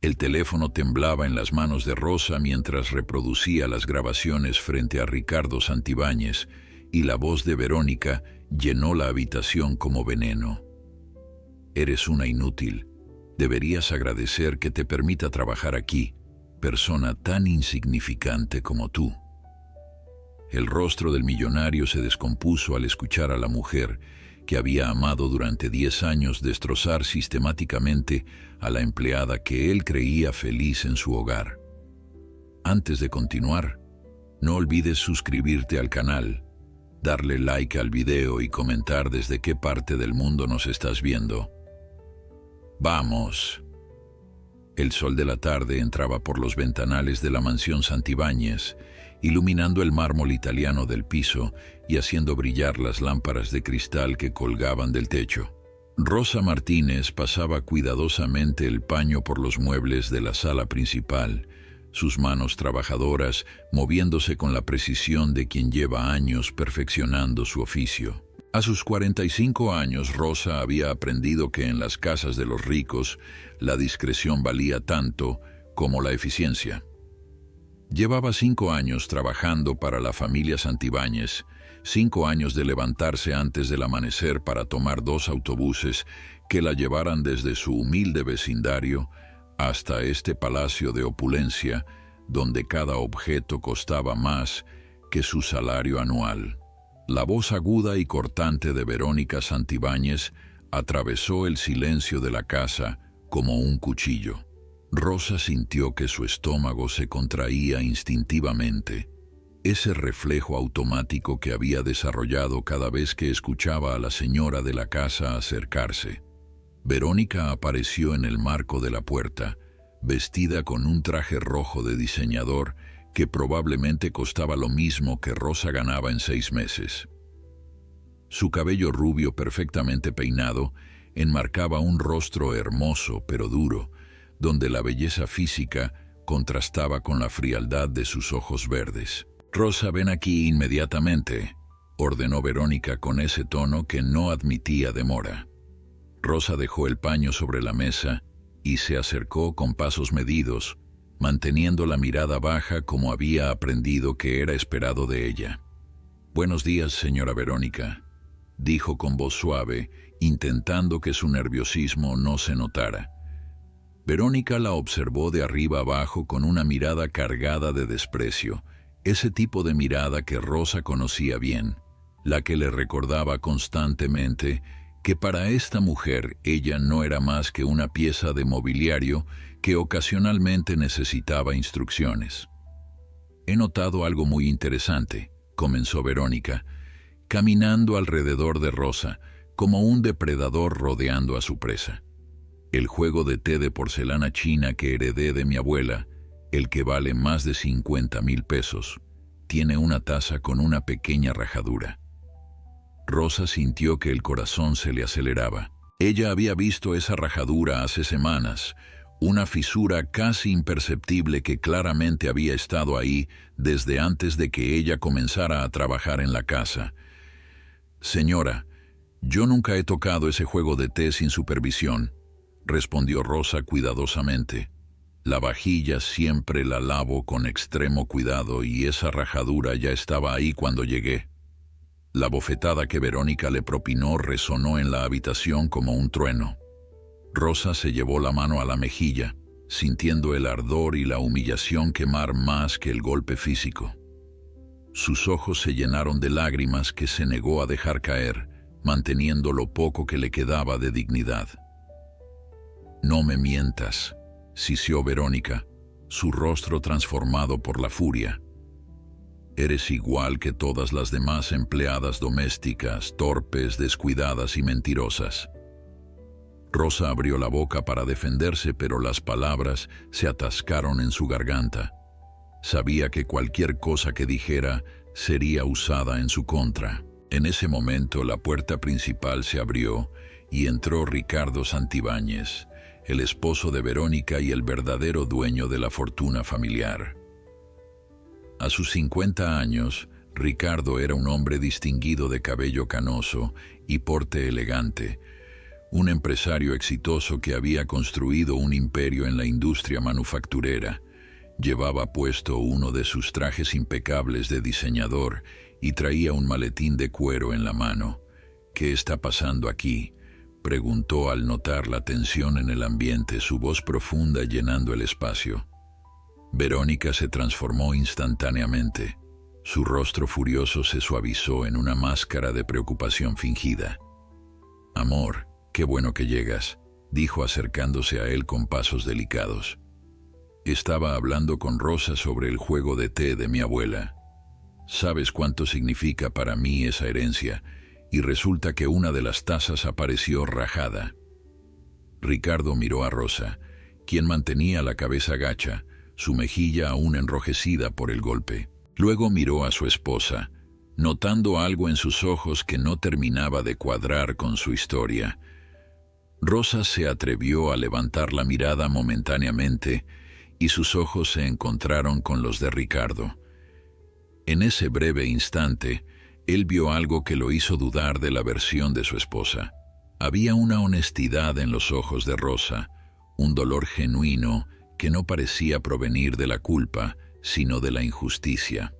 El teléfono temblaba en las manos de Rosa mientras reproducía las grabaciones frente a Ricardo Santibáñez, y la voz de Verónica llenó la habitación como veneno. Eres una inútil. Deberías agradecer que te permita trabajar aquí, persona tan insignificante como tú. El rostro del millonario se descompuso al escuchar a la mujer, que había amado durante 10 años, destrozar sistemáticamente a la empleada que él creía feliz en su hogar. Antes de continuar, no olvides suscribirte al canal, darle like al video y comentar desde qué parte del mundo nos estás viendo. ¡Vamos! El sol de la tarde entraba por los ventanales de la mansión Santibáñez, iluminando el mármol italiano del piso y haciendo brillar las lámparas de cristal que colgaban del techo. Rosa Martínez pasaba cuidadosamente el paño por los muebles de la sala principal, sus manos trabajadoras moviéndose con la precisión de quien lleva años perfeccionando su oficio. A sus 45 años, Rosa había aprendido que en las casas de los ricos la discreción valía tanto como la eficiencia. Llevaba 5 años trabajando para la familia Santibáñez, 5 años de levantarse antes del amanecer para tomar 2 autobuses que la llevaran desde su humilde vecindario hasta este palacio de opulencia, donde cada objeto costaba más que su salario anual. La voz aguda y cortante de Verónica Santibáñez atravesó el silencio de la casa como un cuchillo. Rosa sintió que su estómago se contraía instintivamente, ese reflejo automático que había desarrollado cada vez que escuchaba a la señora de la casa acercarse. Verónica apareció en el marco de la puerta, vestida con un traje rojo de diseñador que probablemente costaba lo mismo que Rosa ganaba en 6 meses. Su cabello rubio perfectamente peinado enmarcaba un rostro hermoso pero duro, donde la belleza física contrastaba con la frialdad de sus ojos verdes. «Rosa, ven aquí inmediatamente», ordenó Verónica con ese tono que no admitía demora. Rosa dejó el paño sobre la mesa y se acercó con pasos medidos, manteniendo la mirada baja como había aprendido que era esperado de ella. «Buenos días, señora Verónica», dijo con voz suave, intentando que su nerviosismo no se notara. Verónica la observó de arriba abajo con una mirada cargada de desprecio, ese tipo de mirada que Rosa conocía bien, la que le recordaba constantemente que para esta mujer ella no era más que una pieza de mobiliario que ocasionalmente necesitaba instrucciones. «He notado algo muy interesante», comenzó Verónica, caminando alrededor de Rosa como un depredador rodeando a su presa. «El juego de té de porcelana china que heredé de mi abuela, el que vale más de 50,000 pesos, tiene una taza con una pequeña rajadura». Rosa sintió que el corazón se le aceleraba. Ella había visto esa rajadura hace semanas, una fisura casi imperceptible que claramente había estado ahí desde antes de que ella comenzara a trabajar en la casa. «Señora, yo nunca he tocado ese juego de té sin supervisión», respondió Rosa cuidadosamente. «La vajilla siempre la lavo con extremo cuidado y esa rajadura ya estaba ahí cuando llegué». La bofetada que Verónica le propinó resonó en la habitación como un trueno. Rosa se llevó la mano a la mejilla, sintiendo el ardor y la humillación quemar más que el golpe físico. Sus ojos se llenaron de lágrimas que se negó a dejar caer, manteniendo lo poco que le quedaba de dignidad. «No me mientas», siseó Verónica, su rostro transformado por la furia. «Eres igual que todas las demás empleadas domésticas, torpes, descuidadas y mentirosas». Rosa abrió la boca para defenderse, pero las palabras se atascaron en su garganta. Sabía que cualquier cosa que dijera sería usada en su contra. En ese momento la puerta principal se abrió y entró Ricardo Santibáñez, el esposo de Verónica y el verdadero dueño de la fortuna familiar. A sus 50 años, Ricardo era un hombre distinguido de cabello canoso y porte elegante, un empresario exitoso que había construido un imperio en la industria manufacturera. Llevaba puesto uno de sus trajes impecables de diseñador y traía un maletín de cuero en la mano. «¿Qué está pasando aquí?», preguntó al notar la tensión en el ambiente, su voz profunda llenando el espacio. Verónica se transformó instantáneamente. Su rostro furioso se suavizó en una máscara de preocupación fingida. «Amor, qué bueno que llegas», dijo acercándose a él con pasos delicados. «Estaba hablando con Rosa sobre el juego de té de mi abuela. Sabes cuánto significa para mí esa herencia, y resulta que una de las tazas apareció rajada». Ricardo miró a Rosa, quien mantenía la cabeza gacha, su mejilla aún enrojecida por el golpe. Luego miró a su esposa, notando algo en sus ojos que no terminaba de cuadrar con su historia. Rosa se atrevió a levantar la mirada momentáneamente y sus ojos se encontraron con los de Ricardo. En ese breve instante, él vio algo que lo hizo dudar de la versión de su esposa. Había una honestidad en los ojos de Rosa, un dolor genuino que no parecía provenir de la culpa, sino de la injusticia.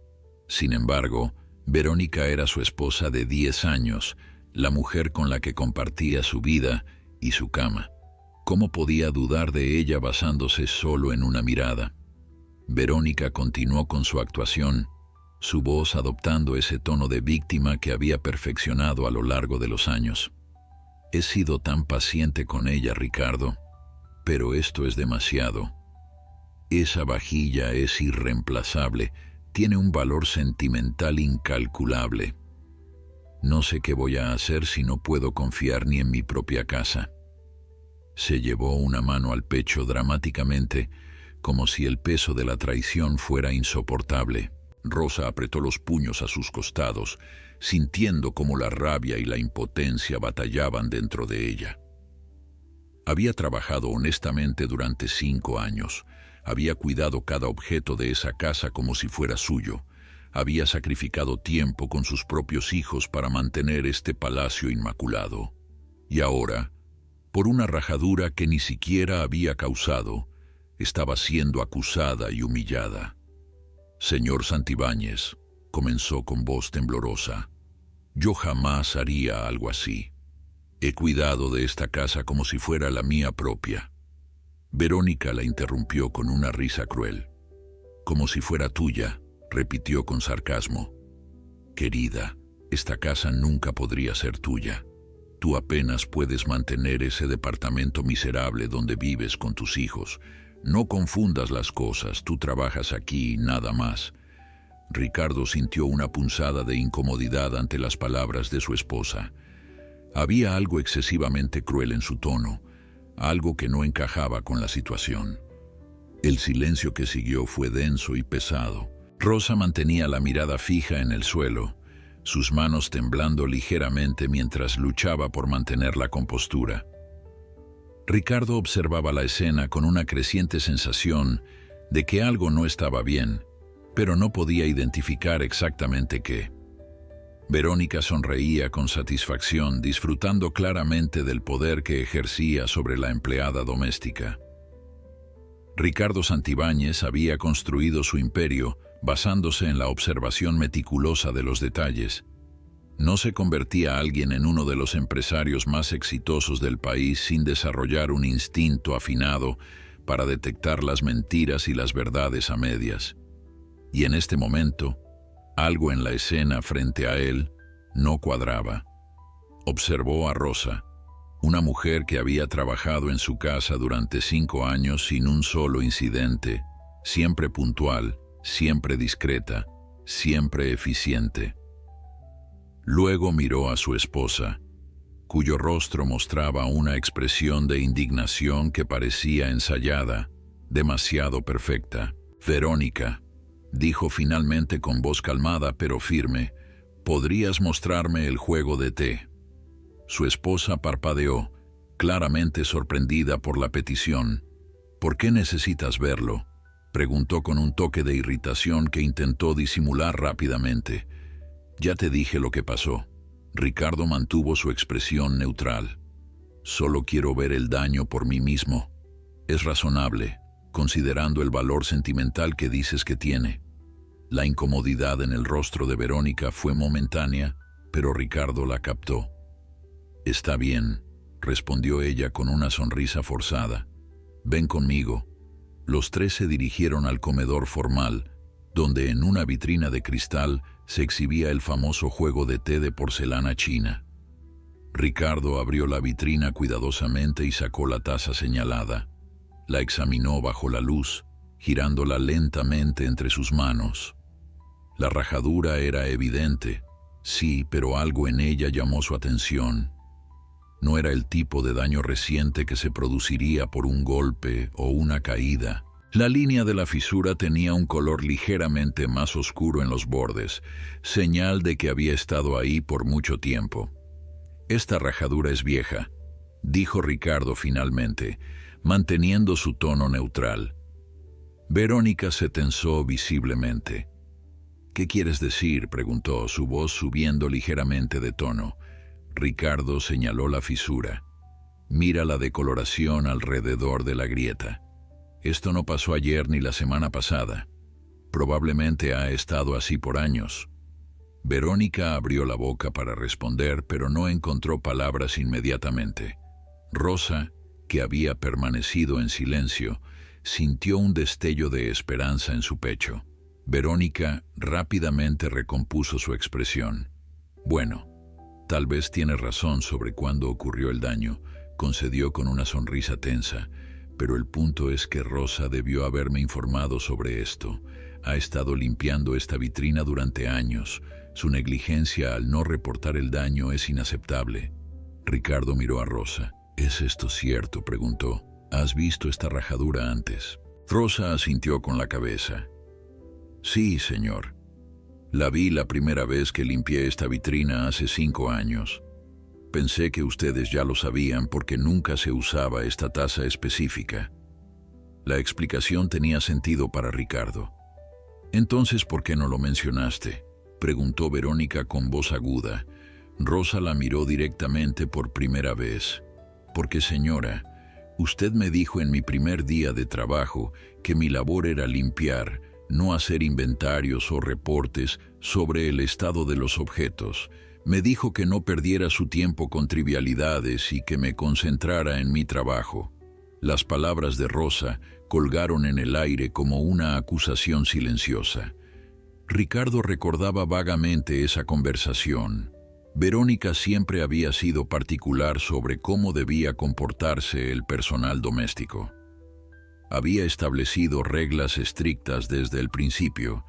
Sin embargo, Verónica era su esposa de 10 años, la mujer con la que compartía su vida y su cama. ¿Cómo podía dudar de ella basándose solo en una mirada? Verónica continuó con su actuación, su voz adoptando ese tono de víctima que había perfeccionado a lo largo de los años. «He sido tan paciente con ella, Ricardo, pero esto es demasiado. Esa vajilla es irreemplazable, tiene un valor sentimental incalculable. No sé qué voy a hacer si no puedo confiar ni en mi propia casa». Se llevó una mano al pecho dramáticamente, como si el peso de la traición fuera insoportable. Rosa apretó los puños a sus costados, sintiendo cómo la rabia y la impotencia batallaban dentro de ella. Había trabajado honestamente durante 5 años. Había cuidado cada objeto de esa casa como si fuera suyo. Había sacrificado tiempo con sus propios hijos para mantener este palacio inmaculado. Y ahora, por una rajadura que ni siquiera había causado, estaba siendo acusada y humillada. «Señor Santibáñez», comenzó con voz temblorosa, «yo jamás haría algo así. He cuidado de esta casa como si fuera la mía propia». Verónica la interrumpió con una risa cruel. «Como si fuera tuya», repitió con sarcasmo. «Querida, esta casa nunca podría ser tuya. Tú apenas puedes mantener ese departamento miserable donde vives con tus hijos. No confundas las cosas, tú trabajas aquí y nada más». Ricardo sintió una punzada de incomodidad ante las palabras de su esposa. Había algo excesivamente cruel en su tono, algo que no encajaba con la situación. El silencio que siguió fue denso y pesado. Rosa mantenía la mirada fija en el suelo, sus manos temblando ligeramente mientras luchaba por mantener la compostura. Ricardo observaba la escena con una creciente sensación de que algo no estaba bien, pero no podía identificar exactamente qué. Verónica sonreía con satisfacción, disfrutando claramente del poder que ejercía sobre la empleada doméstica. Ricardo Santibáñez había construido su imperio basándose en la observación meticulosa de los detalles. No se convertía alguien en uno de los empresarios más exitosos del país sin desarrollar un instinto afinado para detectar las mentiras y las verdades a medias. Y en este momento, algo en la escena frente a él no cuadraba. Observó a Rosa, una mujer que había trabajado en su casa durante 5 años sin un solo incidente, siempre puntual, siempre discreta, siempre eficiente. Luego miró a su esposa, cuyo rostro mostraba una expresión de indignación que parecía ensayada, demasiado perfecta. «Verónica», dijo finalmente con voz calmada pero firme, «¿podrías mostrarme el juego de té?». Su esposa parpadeó, claramente sorprendida por la petición. «¿Por qué necesitas verlo?», preguntó con un toque de irritación que intentó disimular rápidamente. «Ya te dije lo que pasó». Ricardo mantuvo su expresión neutral. Solo quiero ver el daño por mí mismo. Es razonable, considerando el valor sentimental que dices que tiene. La incomodidad en el rostro de Verónica fue momentánea, pero Ricardo la captó. Está bien, respondió ella con una sonrisa forzada. Ven conmigo. Los tres se dirigieron al comedor formal, donde en una vitrina de cristal se exhibía el famoso juego de té de porcelana china. Ricardo abrió la vitrina cuidadosamente y sacó la taza señalada. La examinó bajo la luz, girándola lentamente entre sus manos. La rajadura era evidente, sí, pero algo en ella llamó su atención. No era el tipo de daño reciente que se produciría por un golpe o una caída. La línea de la fisura tenía un color ligeramente más oscuro en los bordes, señal de que había estado ahí por mucho tiempo. Esta rajadura es vieja, dijo Ricardo finalmente, manteniendo su tono neutral. Verónica se tensó visiblemente. ¿Qué quieres decir?, preguntó, su voz subiendo ligeramente de tono. Ricardo señaló la fisura. Mira la decoloración alrededor de la grieta. Esto no pasó ayer ni la semana pasada. Probablemente ha estado así por años. Verónica abrió la boca para responder, pero no encontró palabras inmediatamente. Rosa, que había permanecido en silencio, sintió un destello de esperanza en su pecho. Verónica rápidamente recompuso su expresión. Bueno, tal vez tiene razón sobre cuándo ocurrió el daño, concedió con una sonrisa tensa, pero el punto es que Rosa debió haberme informado sobre esto. Ha estado limpiando esta vitrina durante años. Su negligencia al no reportar el daño es inaceptable. Ricardo miró a Rosa. ¿Es esto cierto?, preguntó. ¿Has visto esta rajadura antes? Rosa asintió con la cabeza. Sí, señor. La vi la primera vez que limpié esta vitrina hace 5 años. Pensé que ustedes ya lo sabían porque nunca se usaba esta taza específica. La explicación tenía sentido para Ricardo. Entonces, ¿por qué no lo mencionaste?, preguntó Verónica con voz aguda. Rosa la miró directamente por primera vez. Porque, señora, usted me dijo en mi primer día de trabajo que mi labor era limpiar, no hacer inventarios o reportes sobre el estado de los objetos. Me dijo que no perdiera su tiempo con trivialidades y que me concentrara en mi trabajo. Las palabras de Rosa colgaron en el aire como una acusación silenciosa. Ricardo recordaba vagamente esa conversación. Verónica siempre había sido particular sobre cómo debía comportarse el personal doméstico. Había establecido reglas estrictas desde el principio,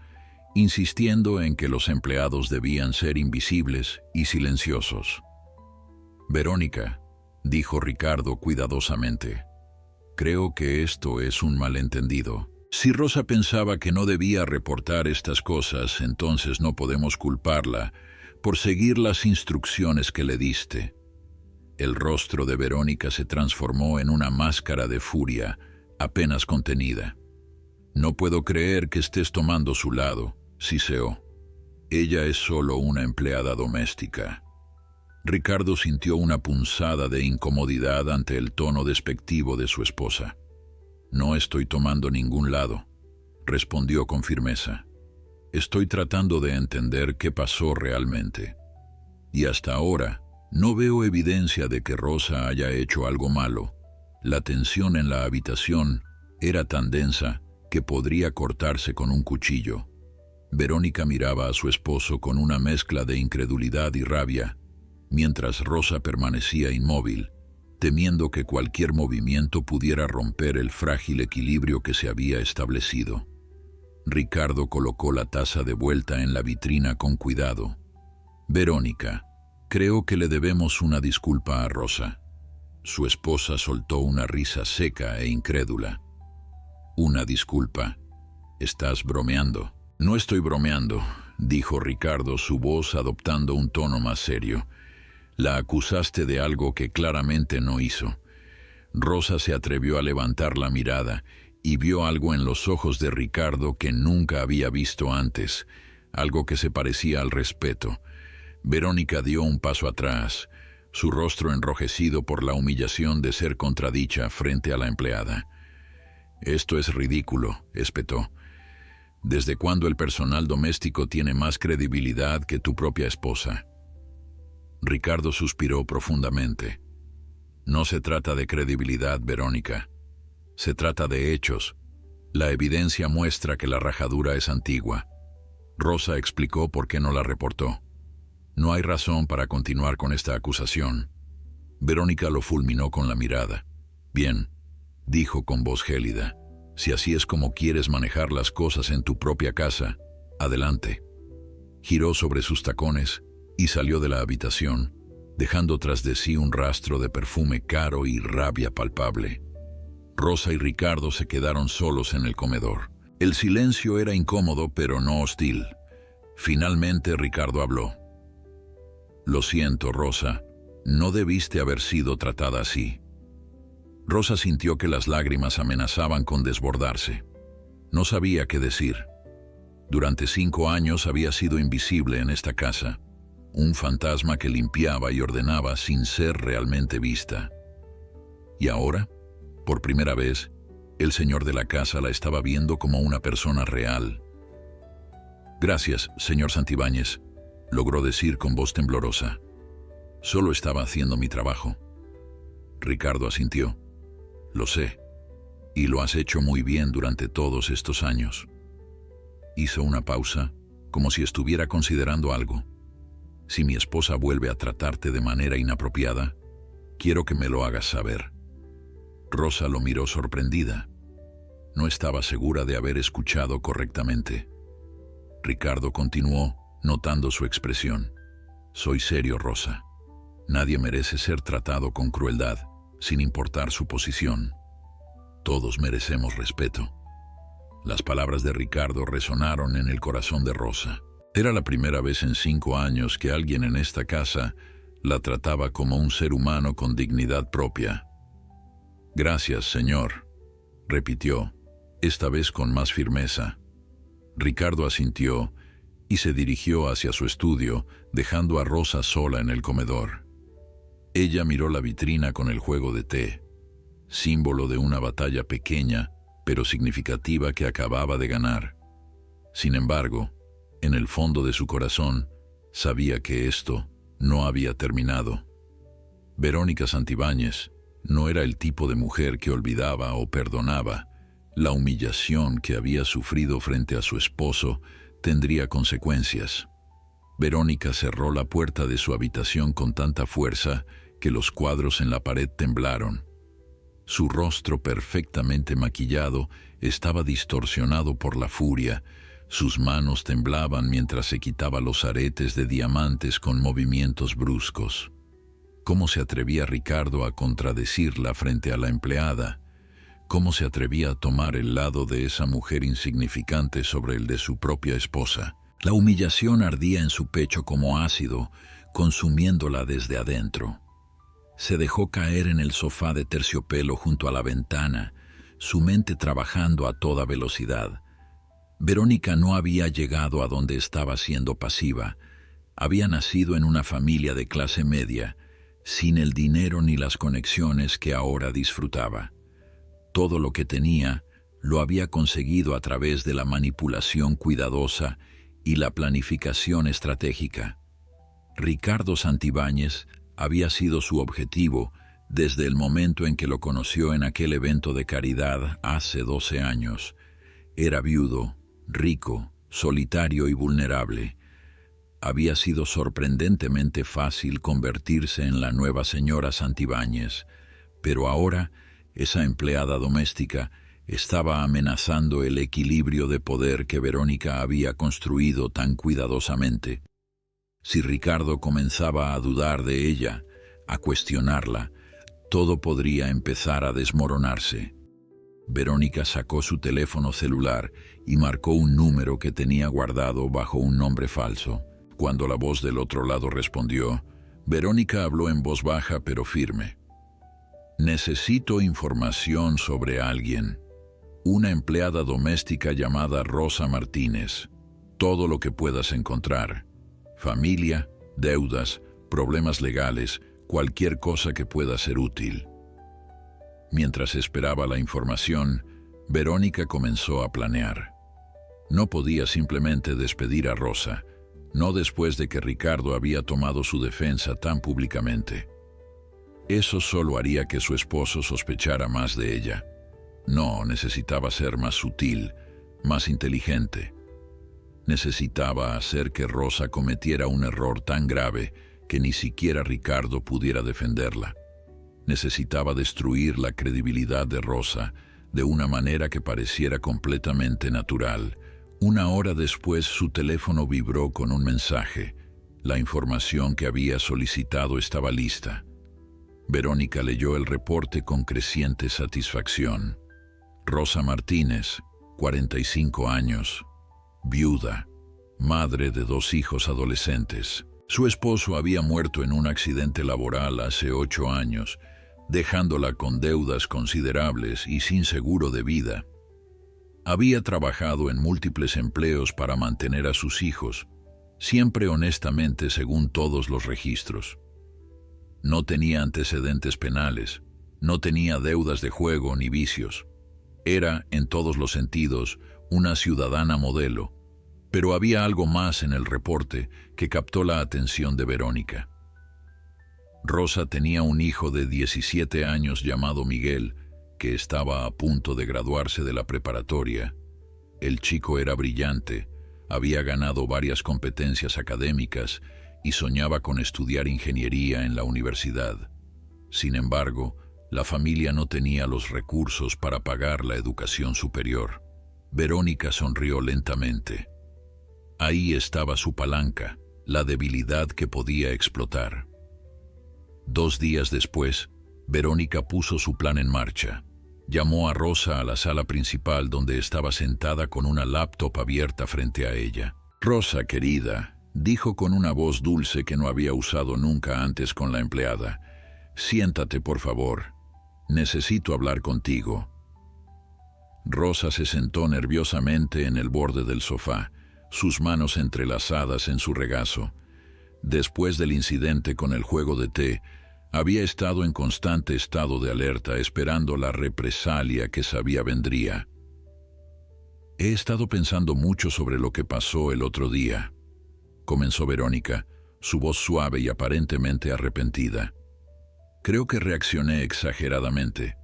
insistiendo en que los empleados debían ser invisibles y silenciosos. Verónica, dijo Ricardo cuidadosamente, creo que esto es un malentendido. Si Rosa pensaba que no debía reportar estas cosas, entonces no podemos culparla por seguir las instrucciones que le diste. El rostro de Verónica se transformó en una máscara de furia, apenas contenida. No puedo creer que estés tomando su lado, siseó. Ella es solo una empleada doméstica. Ricardo sintió una punzada de incomodidad ante el tono despectivo de su esposa. No estoy tomando ningún lado, respondió con firmeza. Estoy tratando de entender qué pasó realmente. Y hasta ahora, no veo evidencia de que Rosa haya hecho algo malo. La tensión en la habitación era tan densa que podría cortarse con un cuchillo. Verónica miraba a su esposo con una mezcla de incredulidad y rabia, mientras Rosa permanecía inmóvil, temiendo que cualquier movimiento pudiera romper el frágil equilibrio que se había establecido. Ricardo colocó la taza de vuelta en la vitrina con cuidado. Verónica, creo que le debemos una disculpa a Rosa. Su esposa soltó una risa seca e incrédula. ¿Una disculpa? ¿Estás bromeando? No estoy bromeando, dijo Ricardo, su voz adoptando un tono más serio. La acusaste de algo que claramente no hizo. Rosa se atrevió a levantar la mirada y vio algo en los ojos de Ricardo que nunca había visto antes, algo que se parecía al respeto. Verónica dio un paso atrás, su rostro enrojecido por la humillación de ser contradicha frente a la empleada. «Esto es ridículo», espetó. «¿Desde cuándo el personal doméstico tiene más credibilidad que tu propia esposa?» Ricardo suspiró profundamente. «No se trata de credibilidad, Verónica. Se trata de hechos. La evidencia muestra que la rajadura es antigua». Rosa explicó por qué no la reportó. «No hay razón para continuar con esta acusación». Verónica lo fulminó con la mirada. «Bien», dijo con voz gélida. «Si así es como quieres manejar las cosas en tu propia casa, adelante». Giró sobre sus tacones y salió de la habitación, dejando tras de sí un rastro de perfume caro y rabia palpable. Rosa y Ricardo se quedaron solos en el comedor. El silencio era incómodo, pero no hostil. Finalmente Ricardo habló. «Lo siento, Rosa, no debiste haber sido tratada así». Rosa sintió que las lágrimas amenazaban con desbordarse. No sabía qué decir. Durante 5 años había sido invisible en esta casa, un fantasma que limpiaba y ordenaba sin ser realmente vista. Y ahora, por primera vez, el señor de la casa la estaba viendo como una persona real. «Gracias, señor Santibáñez», logró decir con voz temblorosa. «Solo estaba haciendo mi trabajo». Ricardo asintió. «Lo sé, y lo has hecho muy bien durante todos estos años». Hizo una pausa, como si estuviera considerando algo. «Si mi esposa vuelve a tratarte de manera inapropiada, quiero que me lo hagas saber». Rosa lo miró sorprendida. No estaba segura de haber escuchado correctamente. Ricardo continuó, notando su expresión. «Soy serio, Rosa. Nadie merece ser tratado con crueldad, sin importar su posición. Todos merecemos respeto». Las palabras de Ricardo resonaron en el corazón de Rosa. Era la primera vez en 5 años que alguien en esta casa la trataba como un ser humano con dignidad propia. «Gracias, señor», repitió, esta vez con más firmeza. Ricardo asintió y se dirigió hacia su estudio, dejando a Rosa sola en el comedor. Ella miró la vitrina con el juego de té, símbolo de una batalla pequeña pero significativa que acababa de ganar. Sin embargo, en el fondo de su corazón, sabía que esto no había terminado. Verónica Santibáñez no era el tipo de mujer que olvidaba o perdonaba. La humillación que había sufrido frente a su esposo tendría consecuencias. Verónica cerró la puerta de su habitación con tanta fuerza que los cuadros en la pared temblaron. Su rostro perfectamente maquillado estaba distorsionado por la furia. Sus manos temblaban mientras se quitaba los aretes de diamantes con movimientos bruscos. ¿Cómo se atrevía Ricardo a contradecirla frente a la empleada? ¿Cómo se atrevía a tomar el lado de esa mujer insignificante sobre el de su propia esposa? La humillación ardía en su pecho como ácido, consumiéndola desde adentro. Se dejó caer en el sofá de terciopelo junto a la ventana, su mente trabajando a toda velocidad. Verónica no había llegado a donde estaba siendo pasiva. Había nacido en una familia de clase media, sin el dinero ni las conexiones que ahora disfrutaba. Todo lo que tenía lo había conseguido a través de la manipulación cuidadosa y la planificación estratégica. Ricardo Santibáñez había sido su objetivo desde el momento en que lo conoció en aquel evento de caridad hace 12 años. Era viudo, rico, solitario y vulnerable. Había sido sorprendentemente fácil convertirse en la nueva señora Santibáñez, pero ahora esa empleada doméstica estaba amenazando el equilibrio de poder que Verónica había construido tan cuidadosamente. Si Ricardo comenzaba a dudar de ella, a cuestionarla, todo podría empezar a desmoronarse. Verónica sacó su teléfono celular y marcó un número que tenía guardado bajo un nombre falso. Cuando la voz del otro lado respondió, Verónica habló en voz baja pero firme. «Necesito información sobre alguien. Una empleada doméstica llamada Rosa Martínez. Todo lo que puedas encontrar. Familia, deudas, problemas legales, cualquier cosa que pueda ser útil. Mientras esperaba la información, Verónica comenzó a planear. No podía simplemente despedir a Rosa, no después de que Ricardo había tomado su defensa tan públicamente. Eso solo haría que su esposo sospechara más de ella. No, necesitaba ser más sutil, más inteligente. Necesitaba hacer que Rosa cometiera un error tan grave que ni siquiera Ricardo pudiera defenderla. Necesitaba destruir la credibilidad de Rosa de una manera que pareciera completamente natural. Una hora después su teléfono vibró con un mensaje. La información que había solicitado estaba lista. Verónica leyó el reporte con creciente satisfacción. Rosa Martínez, 45 años, viuda, madre de 2 hijos adolescentes. Su esposo había muerto en un accidente laboral hace 8 años, dejándola con deudas considerables y sin seguro de vida. Había trabajado en múltiples empleos para mantener a sus hijos, siempre honestamente según todos los registros. No tenía antecedentes penales, no tenía deudas de juego ni vicios. Era, en todos los sentidos, una ciudadana modelo, pero había algo más en el reporte que captó la atención de Verónica. Rosa tenía un hijo de 17 años llamado Miguel, que estaba a punto de graduarse de la preparatoria. El chico era brillante, había ganado varias competencias académicas y soñaba con estudiar ingeniería en la universidad. Sin embargo, la familia no tenía los recursos para pagar la educación superior. Verónica sonrió lentamente. Ahí estaba su palanca, la debilidad que podía explotar. 2 días después, Verónica puso su plan en marcha. Llamó a Rosa a la sala principal donde estaba sentada con una laptop abierta frente a ella. «Rosa, querida», dijo con una voz dulce que no había usado nunca antes con la empleada. «Siéntate, por favor. Necesito hablar contigo». Rosa se sentó nerviosamente en el borde del sofá, sus manos entrelazadas en su regazo. Después del incidente con el juego de té, había estado en constante estado de alerta esperando la represalia que sabía vendría. «He estado pensando mucho sobre lo que pasó el otro día», comenzó Verónica, su voz suave y aparentemente arrepentida. «Creo que reaccioné exageradamente.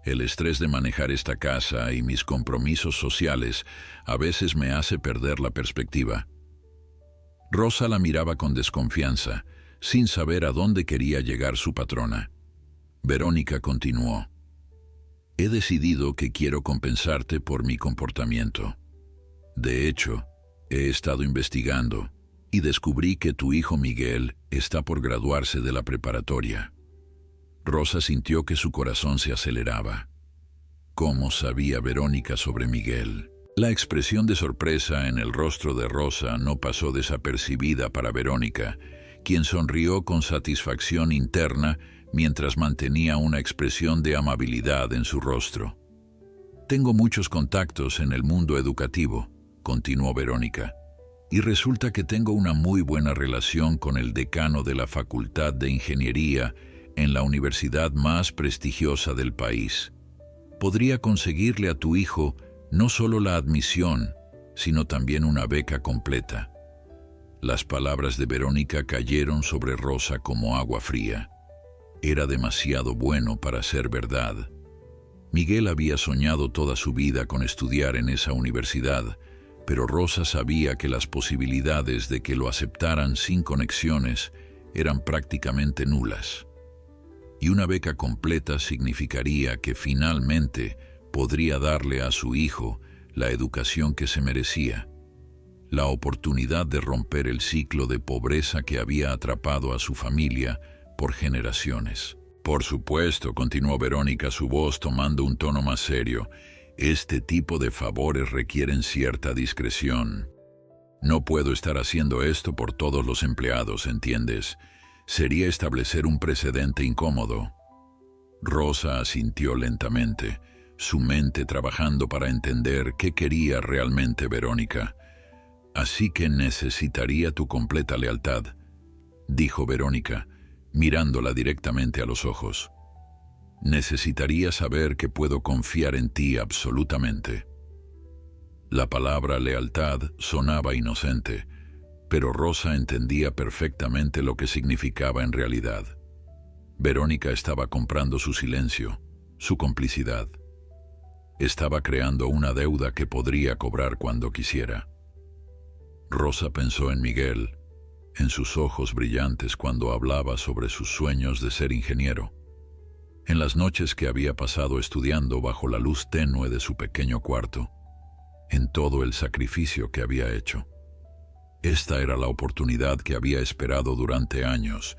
El estrés de manejar esta casa y mis compromisos sociales a veces me hace perder la perspectiva». Rosa la miraba con desconfianza, sin saber a dónde quería llegar su patrona. Verónica continuó. «He decidido que quiero compensarte por mi comportamiento. De hecho, he estado investigando y descubrí que tu hijo Miguel está por graduarse de la preparatoria». Rosa sintió que su corazón se aceleraba. ¿Cómo sabía Verónica sobre Miguel? La expresión de sorpresa en el rostro de Rosa no pasó desapercibida para Verónica, quien sonrió con satisfacción interna mientras mantenía una expresión de amabilidad en su rostro. «Tengo muchos contactos en el mundo educativo», continuó Verónica, «y resulta que tengo una muy buena relación con el decano de la Facultad de Ingeniería en la universidad más prestigiosa del país. Podría conseguirle a tu hijo no solo la admisión, sino también una beca completa». Las palabras de Verónica cayeron sobre Rosa como agua fría. Era demasiado bueno para ser verdad. Miguel había soñado toda su vida con estudiar en esa universidad, pero Rosa sabía que las posibilidades de que lo aceptaran sin conexiones eran prácticamente nulas. Y una beca completa significaría que finalmente podría darle a su hijo la educación que se merecía. La oportunidad de romper el ciclo de pobreza que había atrapado a su familia por generaciones. «Por supuesto», continuó Verónica, su voz tomando un tono más serio, «este tipo de favores requieren cierta discreción. No puedo estar haciendo esto por todos los empleados, ¿entiendes? Sería establecer un precedente incómodo». Rosa asintió lentamente, su mente trabajando para entender qué quería realmente Verónica. «Así que necesitaría tu completa lealtad», dijo Verónica, mirándola directamente a los ojos. Necesitaría saber que puedo confiar en ti absolutamente. La palabra lealtad sonaba inocente, pero Rosa entendía perfectamente lo que significaba en realidad. Verónica estaba comprando su silencio, su complicidad. Estaba creando una deuda que podría cobrar cuando quisiera. Rosa pensó en Miguel, en sus ojos brillantes cuando hablaba sobre sus sueños de ser ingeniero, en las noches que había pasado estudiando bajo la luz tenue de su pequeño cuarto, en todo el sacrificio que había hecho. Esta era la oportunidad que había esperado durante años,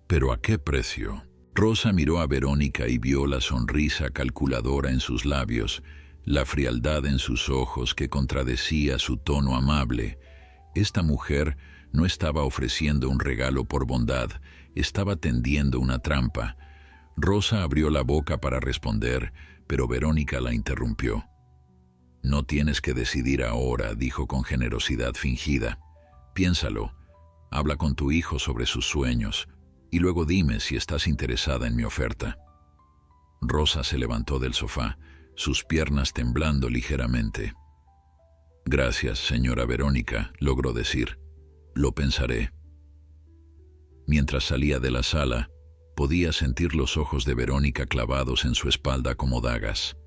pero ¿a qué precio? Rosa miró a Verónica y vio la sonrisa calculadora en sus labios, la frialdad en sus ojos que contradecía su tono amable. Esta mujer no estaba ofreciendo un regalo por bondad, estaba tendiendo una trampa. Rosa abrió la boca para responder, pero Verónica la interrumpió. «No tienes que decidir ahora», dijo con generosidad fingida. «Piénsalo, habla con tu hijo sobre sus sueños, y luego dime si estás interesada en mi oferta». Rosa se levantó del sofá, sus piernas temblando ligeramente. «Gracias, señora Verónica», logró decir. «Lo pensaré». Mientras salía de la sala, podía sentir los ojos de Verónica clavados en su espalda como dagas.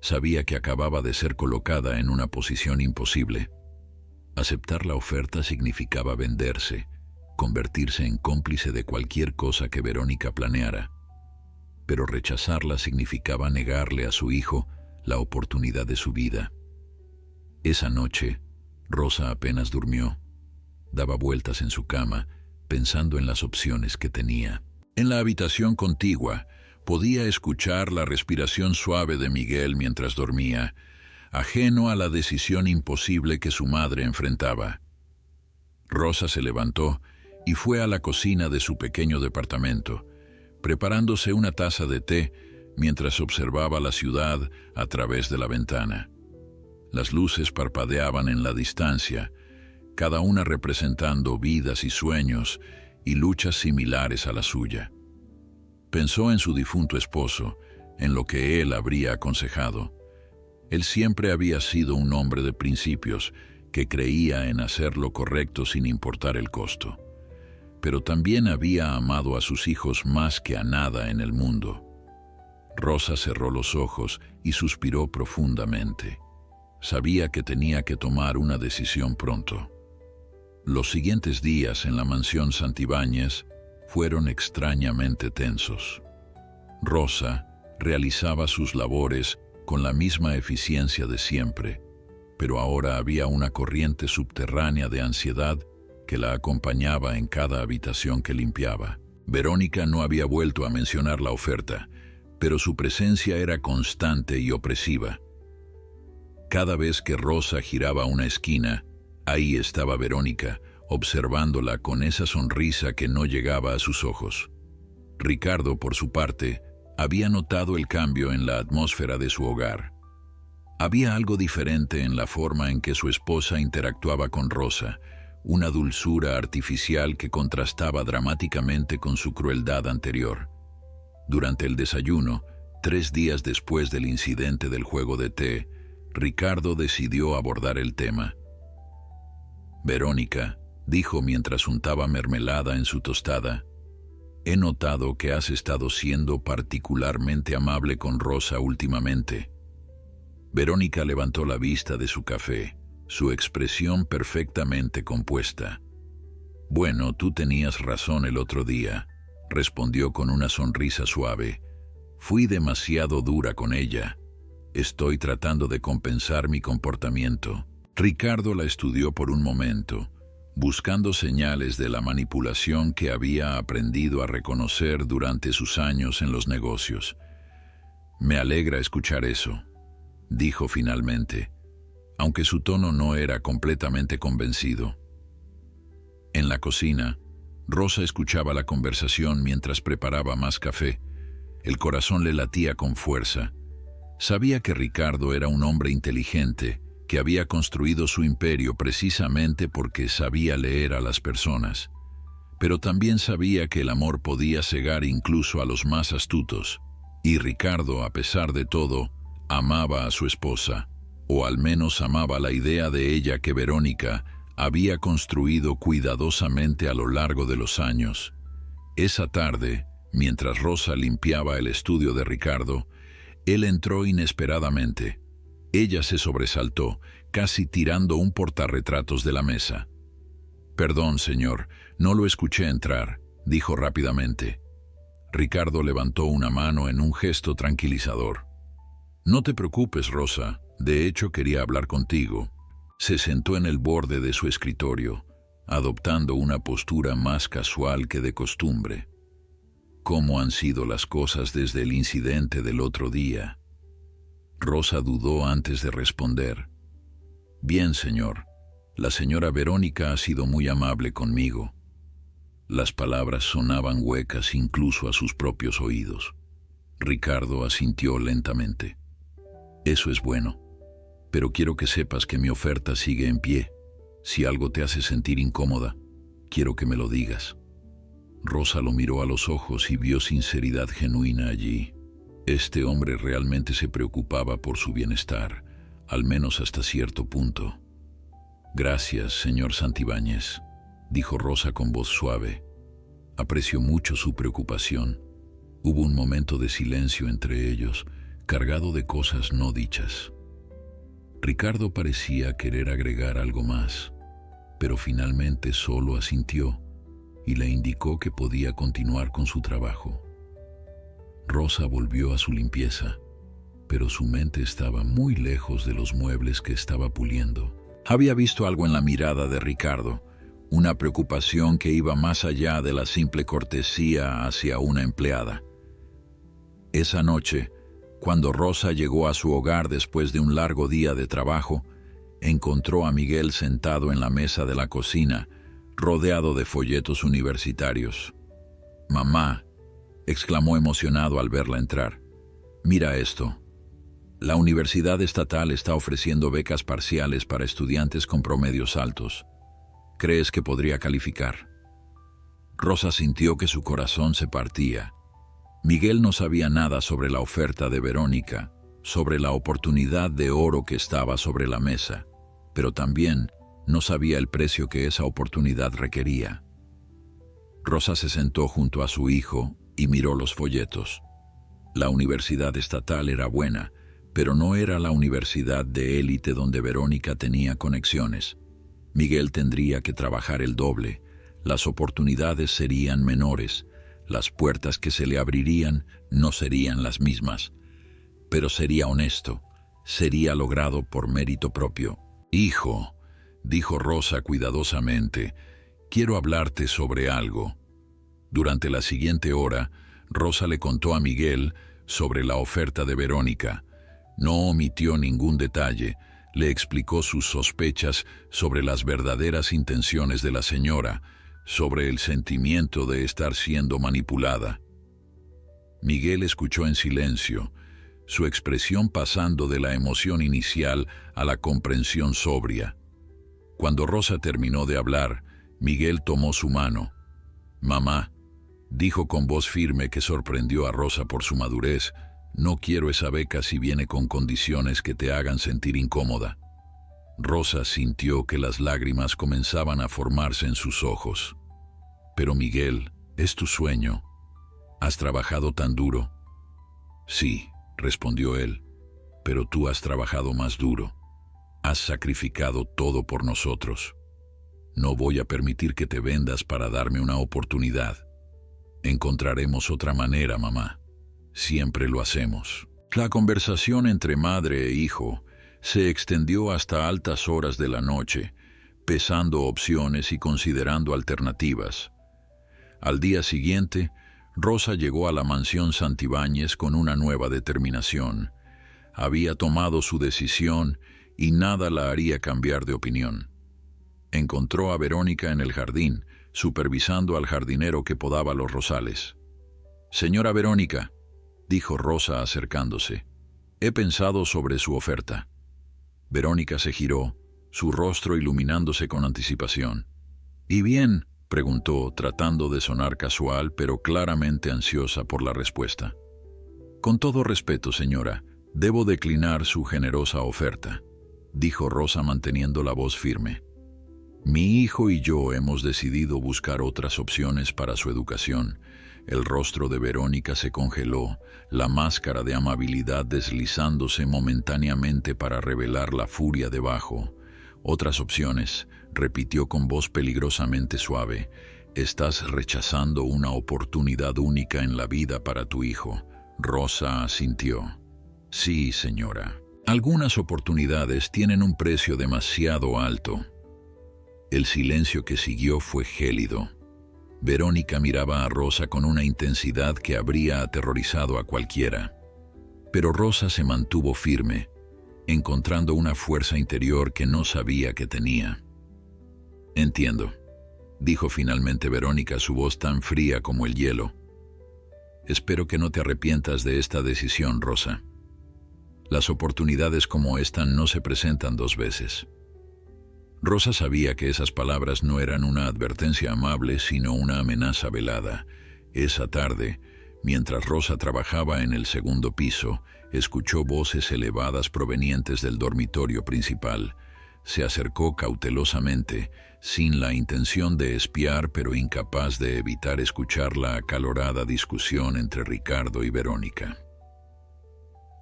Sabía que acababa de ser colocada en una posición imposible. Aceptar la oferta significaba venderse, convertirse en cómplice de cualquier cosa que Verónica planeara. Pero rechazarla significaba negarle a su hijo la oportunidad de su vida. Esa noche, Rosa apenas durmió. Daba vueltas en su cama, pensando en las opciones que tenía. En la habitación contigua, podía escuchar la respiración suave de Miguel mientras dormía, ajeno a la decisión imposible que su madre enfrentaba. Rosa se levantó y fue a la cocina de su pequeño departamento, preparándose una taza de té mientras observaba la ciudad a través de la ventana. Las luces parpadeaban en la distancia, cada una representando vidas y sueños y luchas similares a la suya. Pensó en su difunto esposo, en lo que él habría aconsejado. Él siempre había sido un hombre de principios que creía en hacer lo correcto sin importar el costo. Pero también había amado a sus hijos más que a nada en el mundo. Rosa cerró los ojos y suspiró profundamente. Sabía que tenía que tomar una decisión pronto. Los siguientes días en la mansión Santibáñez fueron extrañamente tensos. Rosa realizaba sus labores con la misma eficiencia de siempre, pero ahora había una corriente subterránea de ansiedad que la acompañaba en cada habitación que limpiaba. Verónica no había vuelto a mencionar la oferta, pero su presencia era constante y opresiva. Cada vez que Rosa giraba una esquina, ahí estaba Verónica, observándola con esa sonrisa que no llegaba a sus ojos. Ricardo, por su parte, había notado el cambio en la atmósfera de su hogar. Había algo diferente en la forma en que su esposa interactuaba con Rosa, una dulzura artificial que contrastaba dramáticamente con su crueldad anterior. Durante el desayuno, 3 días después del incidente del juego de té, Ricardo decidió abordar el tema. «Verónica», dijo mientras untaba mermelada en su tostada, «he notado que has estado siendo particularmente amable con Rosa últimamente». Verónica levantó la vista de su café, su expresión perfectamente compuesta. «Bueno, tú tenías razón el otro día», respondió con una sonrisa suave. «Fui demasiado dura con ella. Estoy tratando de compensar mi comportamiento». Ricardo la estudió por un momento, buscando señales de la manipulación que había aprendido a reconocer durante sus años en los negocios. «Me alegra escuchar eso», dijo finalmente, aunque su tono no era completamente convencido. En la cocina, Rosa escuchaba la conversación mientras preparaba más café. El corazón le latía con fuerza. Sabía que Ricardo era un hombre inteligente, que había construido su imperio precisamente porque sabía leer a las personas. pero también sabía que el amor podía cegar incluso a los más astutos. Y Ricardo, a pesar de todo, amaba a su esposa, o al menos amaba la idea de ella que Verónica había construido cuidadosamente a lo largo de los años. Esa tarde, mientras Rosa limpiaba el estudio de Ricardo, él entró inesperadamente. Ella se sobresaltó, casi tirando un portarretratos de la mesa. «Perdón, señor, no lo escuché entrar», dijo rápidamente. Ricardo levantó una mano en un gesto tranquilizador. «No te preocupes, Rosa, de hecho quería hablar contigo». Se sentó en el borde de su escritorio, adoptando una postura más casual que de costumbre. ¿Cómo han sido las cosas desde el incidente del otro día? Rosa dudó antes de responder. «Bien, señor. La señora Verónica ha sido muy amable conmigo». Las palabras sonaban huecas incluso a sus propios oídos. Ricardo asintió lentamente. «Eso es bueno, pero quiero que sepas que mi oferta sigue en pie. Si algo te hace sentir incómoda, quiero que me lo digas». Rosa lo miró a los ojos y vio sinceridad genuina allí. Este hombre realmente se preocupaba por su bienestar, al menos hasta cierto punto. «Gracias, señor Santibáñez», dijo Rosa con voz suave. «Aprecio mucho su preocupación». Hubo un momento de silencio entre ellos, cargado de cosas no dichas. Ricardo parecía querer agregar algo más, pero finalmente solo asintió y le indicó que podía continuar con su trabajo. Rosa volvió a su limpieza, pero su mente estaba muy lejos de los muebles que estaba puliendo. Había visto algo en la mirada de Ricardo, una preocupación que iba más allá de la simple cortesía hacia una empleada. Esa noche, cuando Rosa llegó a su hogar después de un largo día de trabajo, encontró a Miguel sentado en la mesa de la cocina, rodeado de folletos universitarios. «Mamá», exclamó emocionado al verla entrar, «mira esto. La Universidad Estatal está ofreciendo becas parciales para estudiantes con promedios altos. ¿Crees que podría calificar?» Rosa sintió que su corazón se partía. Miguel no sabía nada sobre la oferta de Verónica, sobre la oportunidad de oro que estaba sobre la mesa, pero también no sabía el precio que esa oportunidad requería. Rosa se sentó junto a su hijo y miró los folletos. La Universidad Estatal era buena, pero no era la universidad de élite donde Verónica tenía conexiones. Miguel tendría que trabajar el doble, las oportunidades serían menores, las puertas que se le abrirían no serían las mismas. Pero sería honesto, sería logrado por mérito propio. «Hijo», dijo Rosa cuidadosamente, «quiero hablarte sobre algo». Durante la siguiente hora, Rosa le contó a Miguel sobre la oferta de Verónica. No omitió ningún detalle, le explicó sus sospechas sobre las verdaderas intenciones de la señora, sobre el sentimiento de estar siendo manipulada. Miguel escuchó en silencio, su expresión pasando de la emoción inicial a la comprensión sobria. Cuando Rosa terminó de hablar, Miguel tomó su mano. «Mamá», dijo con voz firme que sorprendió a Rosa por su madurez, «no quiero esa beca si viene con condiciones que te hagan sentir incómoda». Rosa sintió que las lágrimas comenzaban a formarse en sus ojos. «Pero Miguel, es tu sueño. ¿Has trabajado tan duro?» «Sí», respondió él, «pero tú has trabajado más duro. Has sacrificado todo por nosotros. No voy a permitir que te vendas para darme una oportunidad. Encontraremos otra manera, mamá. Siempre lo hacemos». La conversación entre madre e hijo se extendió hasta altas horas de la noche, pesando opciones y considerando alternativas. Al día siguiente, Rosa llegó a la mansión Santibáñez con una nueva determinación. Había tomado su decisión y nada la haría cambiar de opinión. Encontró a Verónica en el jardín, supervisando al jardinero que podaba los rosales. «Señora Verónica», dijo Rosa acercándose, «he pensado sobre su oferta». Verónica se giró, su rostro iluminándose con anticipación. «¿Y bien?», preguntó, tratando de sonar casual, pero claramente ansiosa por la respuesta. Con todo respeto, señora, debo declinar su generosa oferta, dijo Rosa manteniendo la voz firme. Mi hijo y yo hemos decidido buscar otras opciones para su educación. El rostro de Verónica se congeló, la máscara de amabilidad deslizándose momentáneamente para revelar la furia debajo. Otras opciones, repitió con voz peligrosamente suave. Estás rechazando una oportunidad única en la vida para tu hijo. Rosa asintió. Sí, señora. Algunas oportunidades tienen un precio demasiado alto. El silencio que siguió fue gélido. Verónica miraba a Rosa con una intensidad que habría aterrorizado a cualquiera. Pero Rosa se mantuvo firme, encontrando una fuerza interior que no sabía que tenía. Entiendo, dijo finalmente Verónica, su voz tan fría como el hielo. Espero que no te arrepientas de esta decisión, Rosa. Las oportunidades como esta no se presentan dos veces. Rosa sabía que esas palabras no eran una advertencia amable, sino una amenaza velada. Esa tarde, mientras Rosa trabajaba en el segundo piso, escuchó voces elevadas provenientes del dormitorio principal. Se acercó cautelosamente, sin la intención de espiar, pero incapaz de evitar escuchar la acalorada discusión entre Ricardo y Verónica.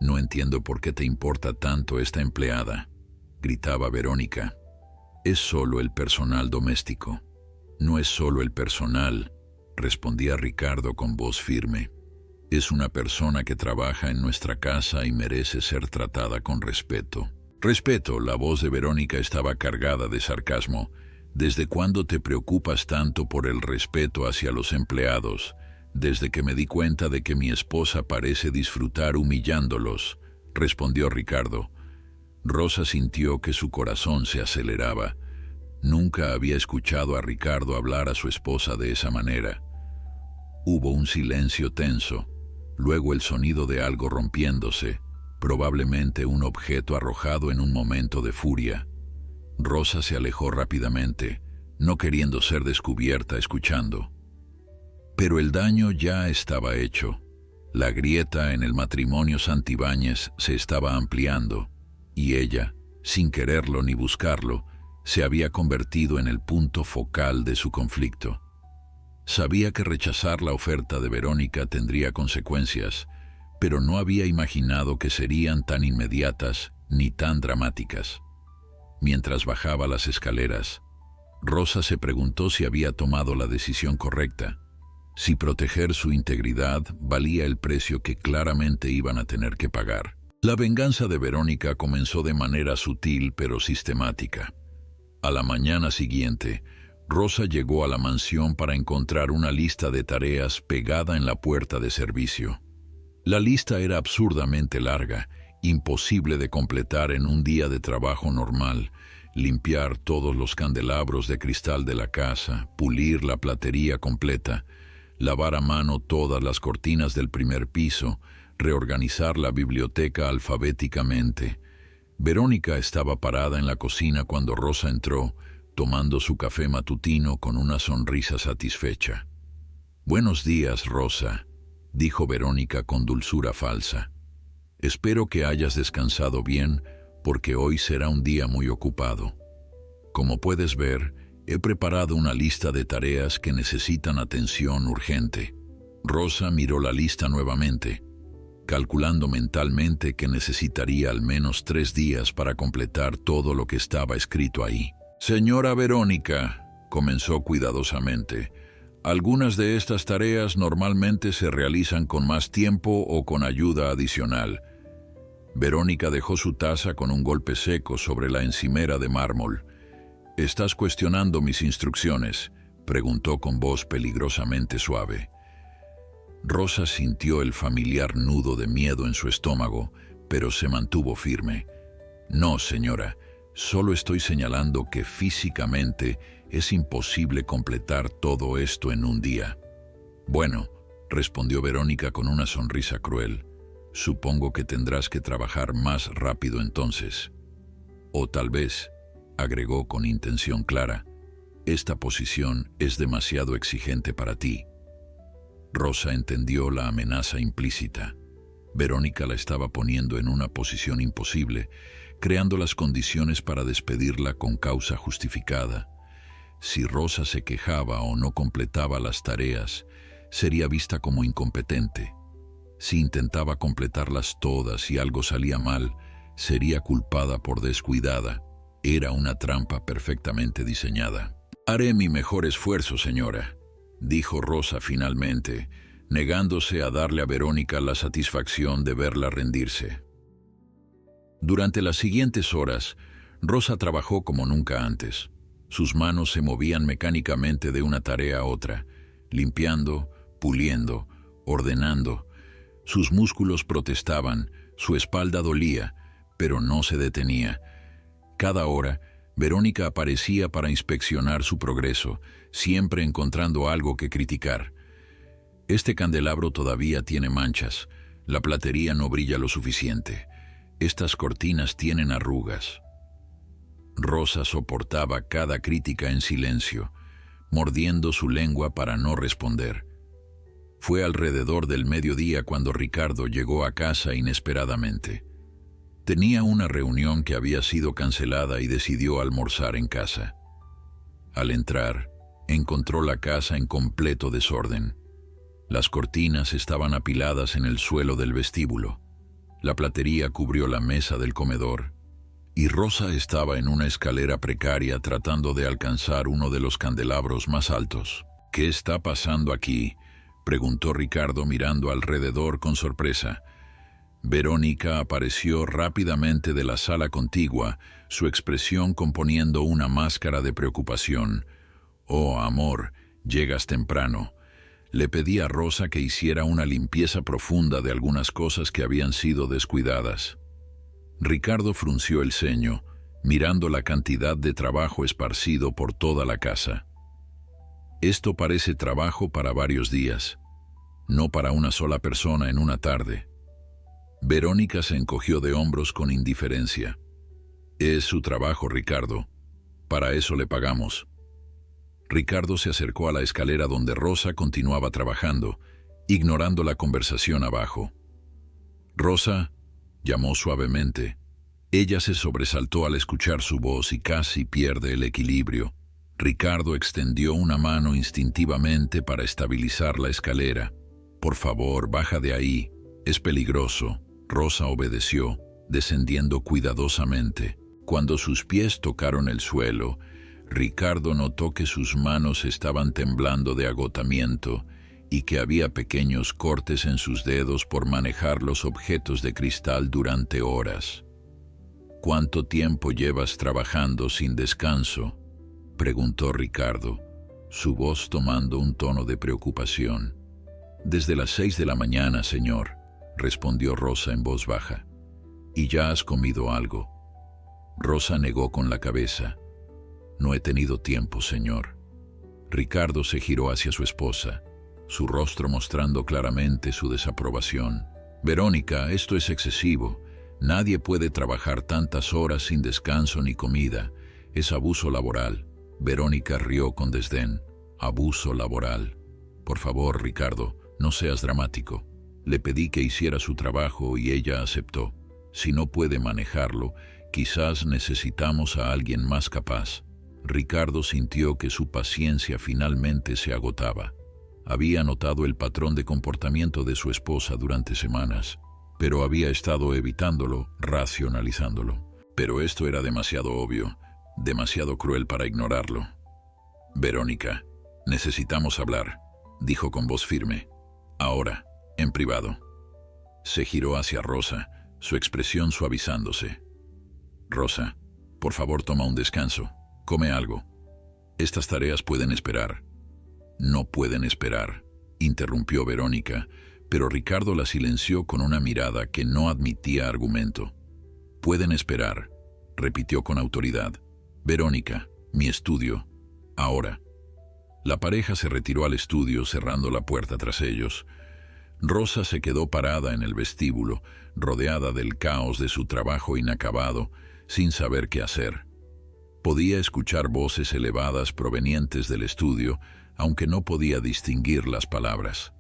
«No entiendo por qué te importa tanto esta empleada», gritaba Verónica. «Es solo el personal doméstico». «No es solo el personal», respondía Ricardo con voz firme. «Es una persona que trabaja en nuestra casa y merece ser tratada con respeto». «Respeto», la voz de Verónica estaba cargada de sarcasmo. «¿Desde cuándo te preocupas tanto por el respeto hacia los empleados?» «Desde que me di cuenta de que mi esposa parece disfrutar humillándolos», respondió Ricardo. Rosa sintió que su corazón se aceleraba. Nunca había escuchado a Ricardo hablar a su esposa de esa manera. Hubo un silencio tenso, luego el sonido de algo rompiéndose, probablemente un objeto arrojado en un momento de furia. Rosa se alejó rápidamente, no queriendo ser descubierta escuchando. Pero el daño ya estaba hecho. La grieta en el matrimonio Santibáñez se estaba ampliando, y ella, sin quererlo ni buscarlo, se había convertido en el punto focal de su conflicto. Sabía que rechazar la oferta de Verónica tendría consecuencias, pero no había imaginado que serían tan inmediatas ni tan dramáticas. Mientras bajaba las escaleras, Rosa se preguntó si había tomado la decisión correcta, si proteger su integridad valía el precio que claramente iban a tener que pagar. La venganza de Verónica comenzó de manera sutil pero sistemática. A la mañana siguiente, Rosa llegó a la mansión para encontrar una lista de tareas pegada en la puerta de servicio. La lista era absurdamente larga, imposible de completar en un día de trabajo normal. Limpiar todos los candelabros de cristal de la casa, pulir la platería completa, lavar a mano todas las cortinas del primer piso, reorganizar la biblioteca alfabéticamente. Verónica estaba parada en la cocina cuando Rosa entró, tomando su café matutino con una sonrisa satisfecha. «Buenos días, Rosa», dijo Verónica con dulzura falsa. «Espero que hayas descansado bien, porque hoy será un día muy ocupado. Como puedes ver, he preparado una lista de tareas que necesitan atención urgente». Rosa miró la lista nuevamente, calculando mentalmente que necesitaría al menos 3 días para completar todo lo que estaba escrito ahí. «Señora Verónica», comenzó cuidadosamente, «algunas de estas tareas normalmente se realizan con más tiempo o con ayuda adicional». Verónica dejó su taza con un golpe seco sobre la encimera de mármol. «¿Estás cuestionando mis instrucciones?», preguntó con voz peligrosamente suave. Rosa sintió el familiar nudo de miedo en su estómago, pero se mantuvo firme. «No, señora, solo estoy señalando que físicamente es imposible completar todo esto en un día». «Bueno», respondió Verónica con una sonrisa cruel, «supongo que tendrás que trabajar más rápido entonces. O tal vez», agregó con intención clara, Esta posición es demasiado exigente para ti. Rosa entendió la amenaza implícita. Verónica la estaba poniendo en una posición imposible, creando las condiciones para despedirla con causa justificada. Si Rosa se quejaba o no completaba las tareas, sería vista como incompetente. Si intentaba completarlas todas y algo salía mal, sería culpada por descuidada. Era una trampa perfectamente diseñada. «Haré mi mejor esfuerzo, señora», dijo Rosa finalmente, negándose a darle a Verónica la satisfacción de verla rendirse. Durante las siguientes horas, Rosa trabajó como nunca antes. Sus manos se movían mecánicamente de una tarea a otra, limpiando, puliendo, ordenando. Sus músculos protestaban, su espalda dolía, pero no se detenía. Cada hora, Verónica aparecía para inspeccionar su progreso, siempre encontrando algo que criticar. «Este candelabro todavía tiene manchas. La platería no brilla lo suficiente. Estas cortinas tienen arrugas». Rosa soportaba cada crítica en silencio, mordiendo su lengua para no responder. Fue alrededor del mediodía cuando Ricardo llegó a casa inesperadamente. Tenía una reunión que había sido cancelada y decidió almorzar en casa. Al entrar, encontró la casa en completo desorden. Las cortinas estaban apiladas en el suelo del vestíbulo. La platería cubrió la mesa del comedor, y Rosa estaba en una escalera precaria tratando de alcanzar uno de los candelabros más altos. «¿Qué está pasando aquí?», preguntó Ricardo mirando alrededor con sorpresa. Verónica apareció rápidamente de la sala contigua, su expresión componiendo una máscara de preocupación. «Oh, amor, llegas temprano». Le pedí a Rosa que hiciera una limpieza profunda de algunas cosas que habían sido descuidadas. Ricardo frunció el ceño, mirando la cantidad de trabajo esparcido por toda la casa. «Esto parece trabajo para varios días, no para una sola persona en una tarde». Verónica se encogió de hombros con indiferencia. «Es su trabajo, Ricardo. Para eso le pagamos». Ricardo se acercó a la escalera donde Rosa continuaba trabajando, ignorando la conversación abajo. «Rosa», llamó suavemente. Ella se sobresaltó al escuchar su voz y casi pierde el equilibrio. Ricardo extendió una mano instintivamente para estabilizar la escalera. «Por favor, baja de ahí. Es peligroso». Rosa obedeció, descendiendo cuidadosamente. Cuando sus pies tocaron el suelo, Ricardo notó que sus manos estaban temblando de agotamiento y que había pequeños cortes en sus dedos por manejar los objetos de cristal durante horas. «¿Cuánto tiempo llevas trabajando sin descanso?», preguntó Ricardo, su voz tomando un tono de preocupación. «Desde las 6 de la mañana, señor», respondió Rosa en voz baja. «¿Y ya has comido algo?». Rosa negó con la cabeza. «No he tenido tiempo, señor». Ricardo se giró hacia su esposa, su rostro mostrando claramente su desaprobación. «Verónica, esto es excesivo. Nadie puede trabajar tantas horas sin descanso ni comida. Es abuso laboral». Verónica rió con desdén. «Abuso laboral. Por favor, Ricardo, no seas dramático. Le pedí que hiciera su trabajo y ella aceptó. Si no puede manejarlo, quizás necesitamos a alguien más capaz». Ricardo sintió que su paciencia finalmente se agotaba. Había notado el patrón de comportamiento de su esposa durante semanas, pero había estado evitándolo, racionalizándolo. Pero esto era demasiado obvio, demasiado cruel para ignorarlo. «Verónica, necesitamos hablar», dijo con voz firme. «Ahora, en privado». Se giró hacia Rosa, su expresión suavizándose. «Rosa, por favor toma un descanso. Come algo. Estas tareas pueden esperar». «No pueden esperar», interrumpió Verónica, pero Ricardo la silenció con una mirada que no admitía argumento. «Pueden esperar», repitió con autoridad. «Verónica, mi estudio. Ahora». La pareja se retiró al estudio cerrando la puerta tras ellos. Rosa se quedó parada en el vestíbulo, rodeada del caos de su trabajo inacabado, sin saber qué hacer. Podía escuchar voces elevadas provenientes del estudio, aunque no podía distinguir las palabras.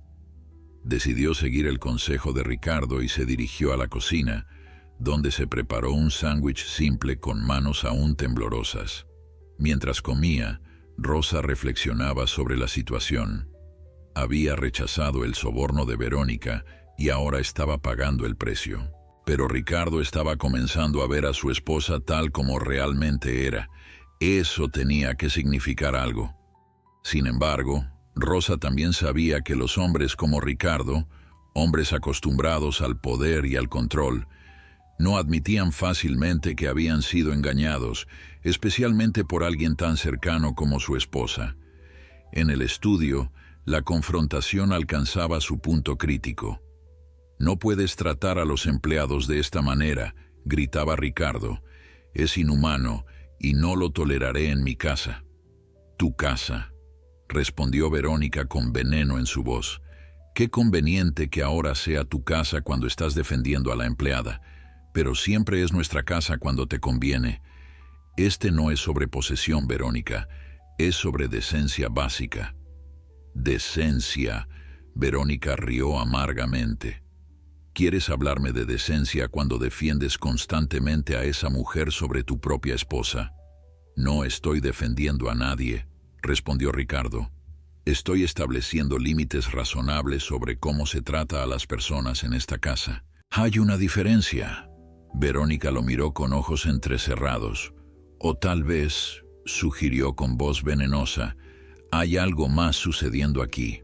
Decidió seguir el consejo de Ricardo y se dirigió a la cocina, donde se preparó un sándwich simple con manos aún temblorosas. Mientras comía, Rosa reflexionaba sobre la situación. Había rechazado el soborno de Verónica y ahora estaba pagando el precio. Pero Ricardo estaba comenzando a ver a su esposa tal como realmente era. Eso tenía que significar algo. Sin embargo, Rosa también sabía que los hombres como Ricardo, hombres acostumbrados al poder y al control, no admitían fácilmente que habían sido engañados, especialmente por alguien tan cercano como su esposa. En el estudio, la confrontación alcanzaba su punto crítico. «No puedes tratar a los empleados de esta manera», gritaba Ricardo. «Es inhumano y no lo toleraré en mi casa». «Tu casa», respondió Verónica con veneno en su voz. «Qué conveniente que ahora sea tu casa cuando estás defendiendo a la empleada, pero siempre es nuestra casa cuando te conviene. Este no es sobre posesión, Verónica, es sobre decencia básica». «Decencia», Verónica rió amargamente. «¿Quieres hablarme de decencia cuando defiendes constantemente a esa mujer sobre tu propia esposa?» «No estoy defendiendo a nadie», respondió Ricardo. «Estoy estableciendo límites razonables sobre cómo se trata a las personas en esta casa». «Hay una diferencia». Verónica lo miró con ojos entrecerrados. «O tal vez», sugirió con voz venenosa, «hay algo más sucediendo aquí.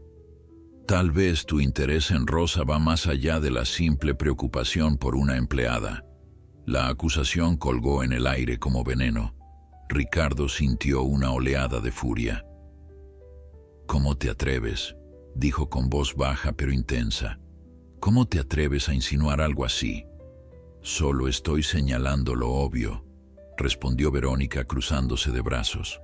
Tal vez tu interés en Rosa va más allá de la simple preocupación por una empleada». La acusación colgó en el aire como veneno. Ricardo sintió una oleada de furia. «¿Cómo te atreves?», dijo con voz baja pero intensa. «¿Cómo te atreves a insinuar algo así?» «Solo estoy señalando lo obvio», respondió Verónica cruzándose de brazos.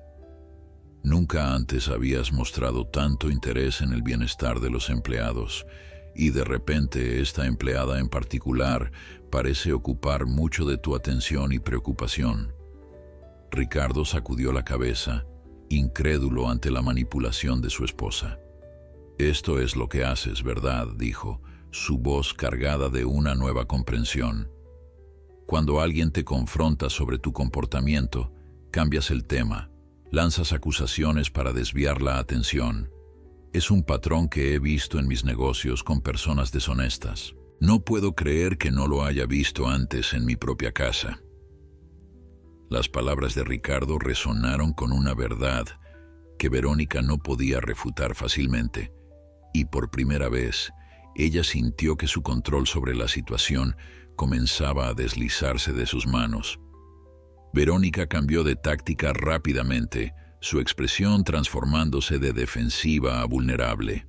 «Nunca antes habías mostrado tanto interés en el bienestar de los empleados, y de repente esta empleada en particular parece ocupar mucho de tu atención y preocupación». Ricardo sacudió la cabeza, incrédulo ante la manipulación de su esposa. «Esto es lo que haces, ¿verdad?», dijo, su voz cargada de una nueva comprensión. «Cuando alguien te confronta sobre tu comportamiento, cambias el tema. Lanzas acusaciones para desviar la atención. Es un patrón que he visto en mis negocios con personas deshonestas. No puedo creer que no lo haya visto antes en mi propia casa». Las palabras de Ricardo resonaron con una verdad que Verónica no podía refutar fácilmente, y por primera vez, ella sintió que su control sobre la situación comenzaba a deslizarse de sus manos. Verónica cambió de táctica rápidamente, su expresión transformándose de defensiva a vulnerable.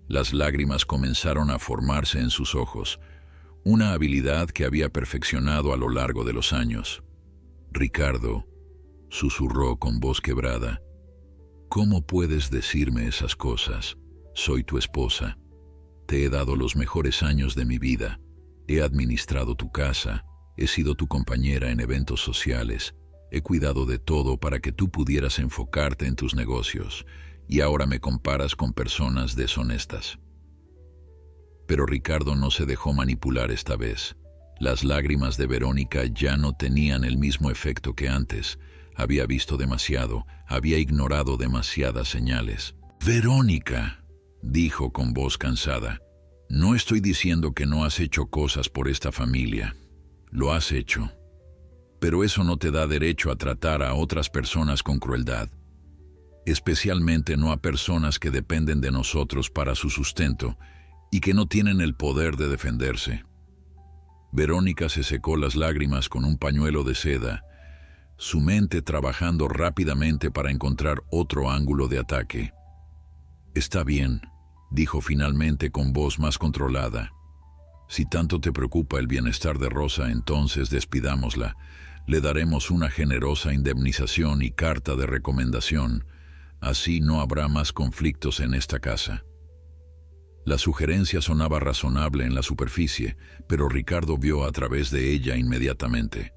Las lágrimas comenzaron a formarse en sus ojos, una habilidad que había perfeccionado a lo largo de los años. «Ricardo», susurró con voz quebrada, «¿cómo puedes decirme esas cosas? Soy tu esposa. Te he dado los mejores años de mi vida. He administrado tu casa. He sido tu compañera en eventos sociales. He cuidado de todo para que tú pudieras enfocarte en tus negocios. Y ahora me comparas con personas deshonestas». Pero Ricardo no se dejó manipular esta vez. Las lágrimas de Verónica ya no tenían el mismo efecto que antes. Había visto demasiado, había ignorado demasiadas señales. «Verónica», dijo con voz cansada, «no estoy diciendo que no has hecho cosas por esta familia. Lo has hecho. Pero eso no te da derecho a tratar a otras personas con crueldad. Especialmente no a personas que dependen de nosotros para su sustento y que no tienen el poder de defenderse». Verónica se secó las lágrimas con un pañuelo de seda, su mente trabajando rápidamente para encontrar otro ángulo de ataque. «Está bien», dijo finalmente con voz más controlada. «Si tanto te preocupa el bienestar de Rosa, entonces despidámosla. Le daremos una generosa indemnización y carta de recomendación. Así no habrá más conflictos en esta casa». La sugerencia sonaba razonable en la superficie, pero Ricardo vio a través de ella inmediatamente.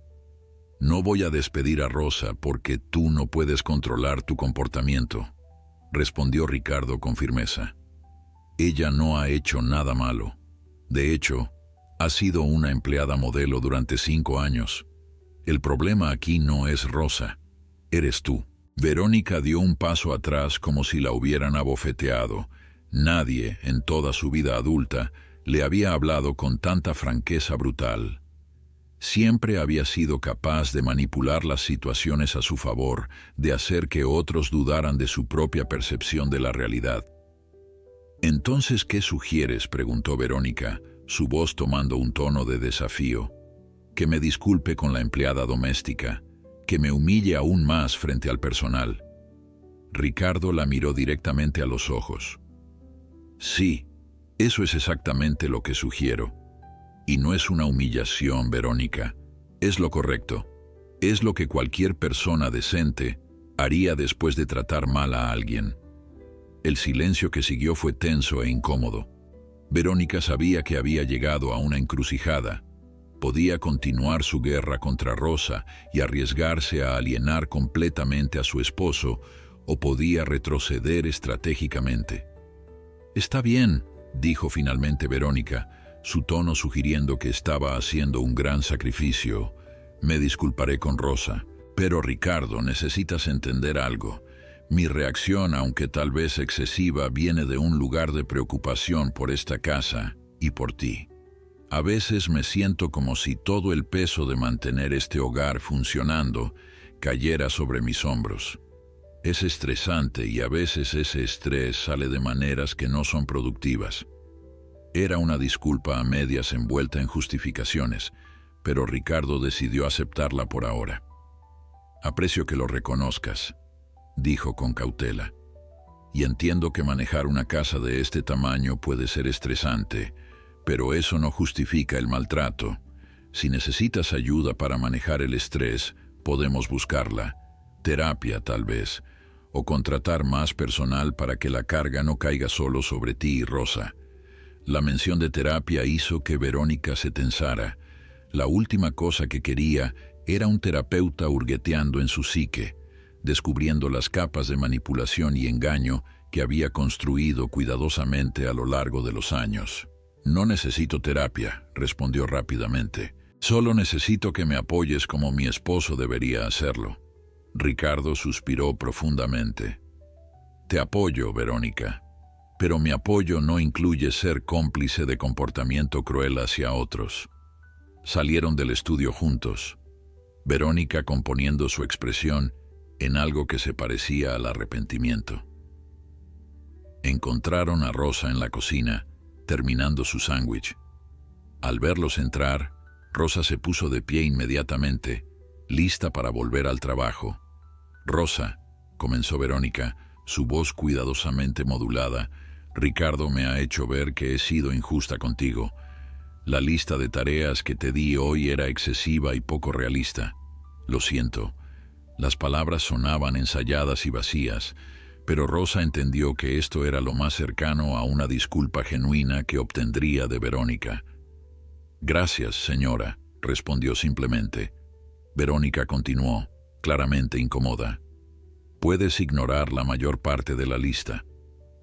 No voy a despedir a Rosa porque tú no puedes controlar tu comportamiento, respondió Ricardo con firmeza. Ella no ha hecho nada malo. De hecho, ha sido una empleada modelo durante 5 años. El problema aquí no es Rosa, eres tú. Verónica dio un paso atrás como si la hubieran abofeteado. Nadie, en toda su vida adulta, le había hablado con tanta franqueza brutal. Siempre había sido capaz de manipular las situaciones a su favor, de hacer que otros dudaran de su propia percepción de la realidad. «Entonces, ¿qué sugieres?», preguntó Verónica, su voz tomando un tono de desafío. «Que me disculpe con la empleada doméstica, que me humille aún más frente al personal». Ricardo la miró directamente a los ojos. «Sí, eso es exactamente lo que sugiero. Y no es una humillación, Verónica. Es lo correcto. Es lo que cualquier persona decente haría después de tratar mal a alguien». El silencio que siguió fue tenso e incómodo. Verónica sabía que había llegado a una encrucijada. Podía continuar su guerra contra Rosa y arriesgarse a alienar completamente a su esposo, o podía retroceder estratégicamente. «Está bien», dijo finalmente Verónica, su tono sugiriendo que estaba haciendo un gran sacrificio. «Me disculparé con Rosa. Pero Ricardo, necesitas entender algo. Mi reacción, aunque tal vez excesiva, viene de un lugar de preocupación por esta casa y por ti. A veces me siento como si todo el peso de mantener este hogar funcionando cayera sobre mis hombros. Es estresante y a veces ese estrés sale de maneras que no son productivas». Era una disculpa a medias envuelta en justificaciones, pero Ricardo decidió aceptarla por ahora. «Aprecio que lo reconozcas», dijo con cautela. «Y entiendo que manejar una casa de este tamaño puede ser estresante, pero eso no justifica el maltrato. Si necesitas ayuda para manejar el estrés, podemos buscarla. Terapia, tal vez, o contratar más personal para que la carga no caiga solo sobre ti y Rosa». La mención de terapia hizo que Verónica se tensara. La última cosa que quería era un terapeuta hurgueteando en su psique, descubriendo las capas de manipulación y engaño que había construido cuidadosamente a lo largo de los años. «No necesito terapia», respondió rápidamente. «Solo necesito que me apoyes como mi esposo debería hacerlo». Ricardo suspiró profundamente. «Te apoyo, Verónica. Pero mi apoyo no incluye ser cómplice de comportamiento cruel hacia otros». Salieron del estudio juntos, Verónica componiendo su expresión en algo que se parecía al arrepentimiento. Encontraron a Rosa en la cocina, terminando su sándwich. Al verlos entrar, Rosa se puso de pie inmediatamente, lista para volver al trabajo. «Rosa», comenzó Verónica, su voz cuidadosamente modulada, «Ricardo me ha hecho ver que he sido injusta contigo. La lista de tareas que te di hoy era excesiva y poco realista. Lo siento». Las palabras sonaban ensayadas y vacías, pero Rosa entendió que esto era lo más cercano a una disculpa genuina que obtendría de Verónica. «Gracias, señora», respondió simplemente. Verónica continuó, claramente incómoda. «Puedes ignorar la mayor parte de la lista.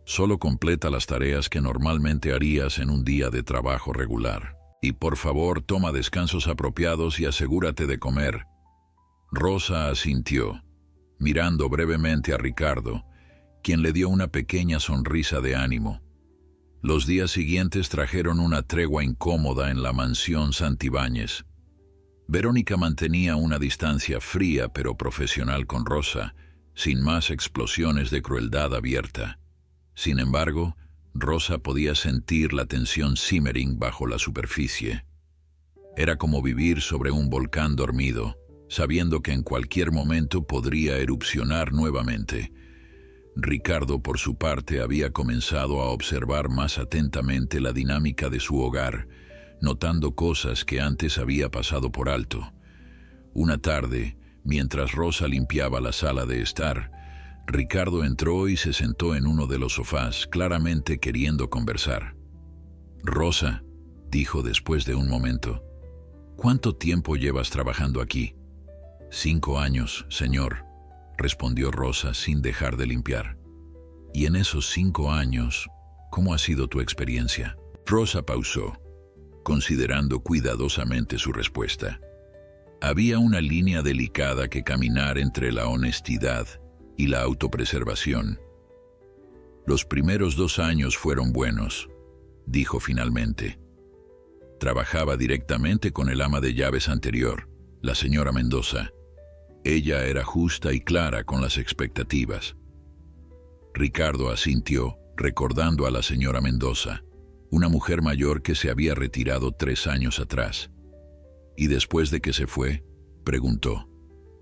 Solo completa las tareas que normalmente harías en un día de trabajo regular. Y por favor, toma descansos apropiados y asegúrate de comer». Rosa asintió, mirando brevemente a Ricardo, quien le dio una pequeña sonrisa de ánimo. Los días siguientes trajeron una tregua incómoda en la mansión Santibáñez. Verónica mantenía una distancia fría pero profesional con Rosa, sin más explosiones de crueldad abierta. Sin embargo, Rosa podía sentir la tensión simmering bajo la superficie. Era como vivir sobre un volcán dormido, sabiendo que en cualquier momento podría erupcionar nuevamente. Ricardo, por su parte, había comenzado a observar más atentamente la dinámica de su hogar, notando cosas que antes había pasado por alto. Una tarde, mientras Rosa limpiaba la sala de estar, Ricardo entró y se sentó en uno de los sofás, claramente queriendo conversar. «Rosa», dijo después de un momento, «¿cuánto tiempo llevas trabajando aquí?». 5 años, señor, respondió Rosa sin dejar de limpiar. Y en esos 5 años, ¿cómo ha sido tu experiencia? Rosa pausó, considerando cuidadosamente su respuesta. Había una línea delicada que caminar entre la honestidad y la autopreservación. Los primeros 2 años fueron buenos, dijo finalmente. Trabajaba directamente con el ama de llaves anterior, la señora Mendoza. Ella era justa y clara con las expectativas. Ricardo asintió, recordando a la señora Mendoza, una mujer mayor que se había retirado 3 años atrás. ¿Y después de que se fue?, preguntó,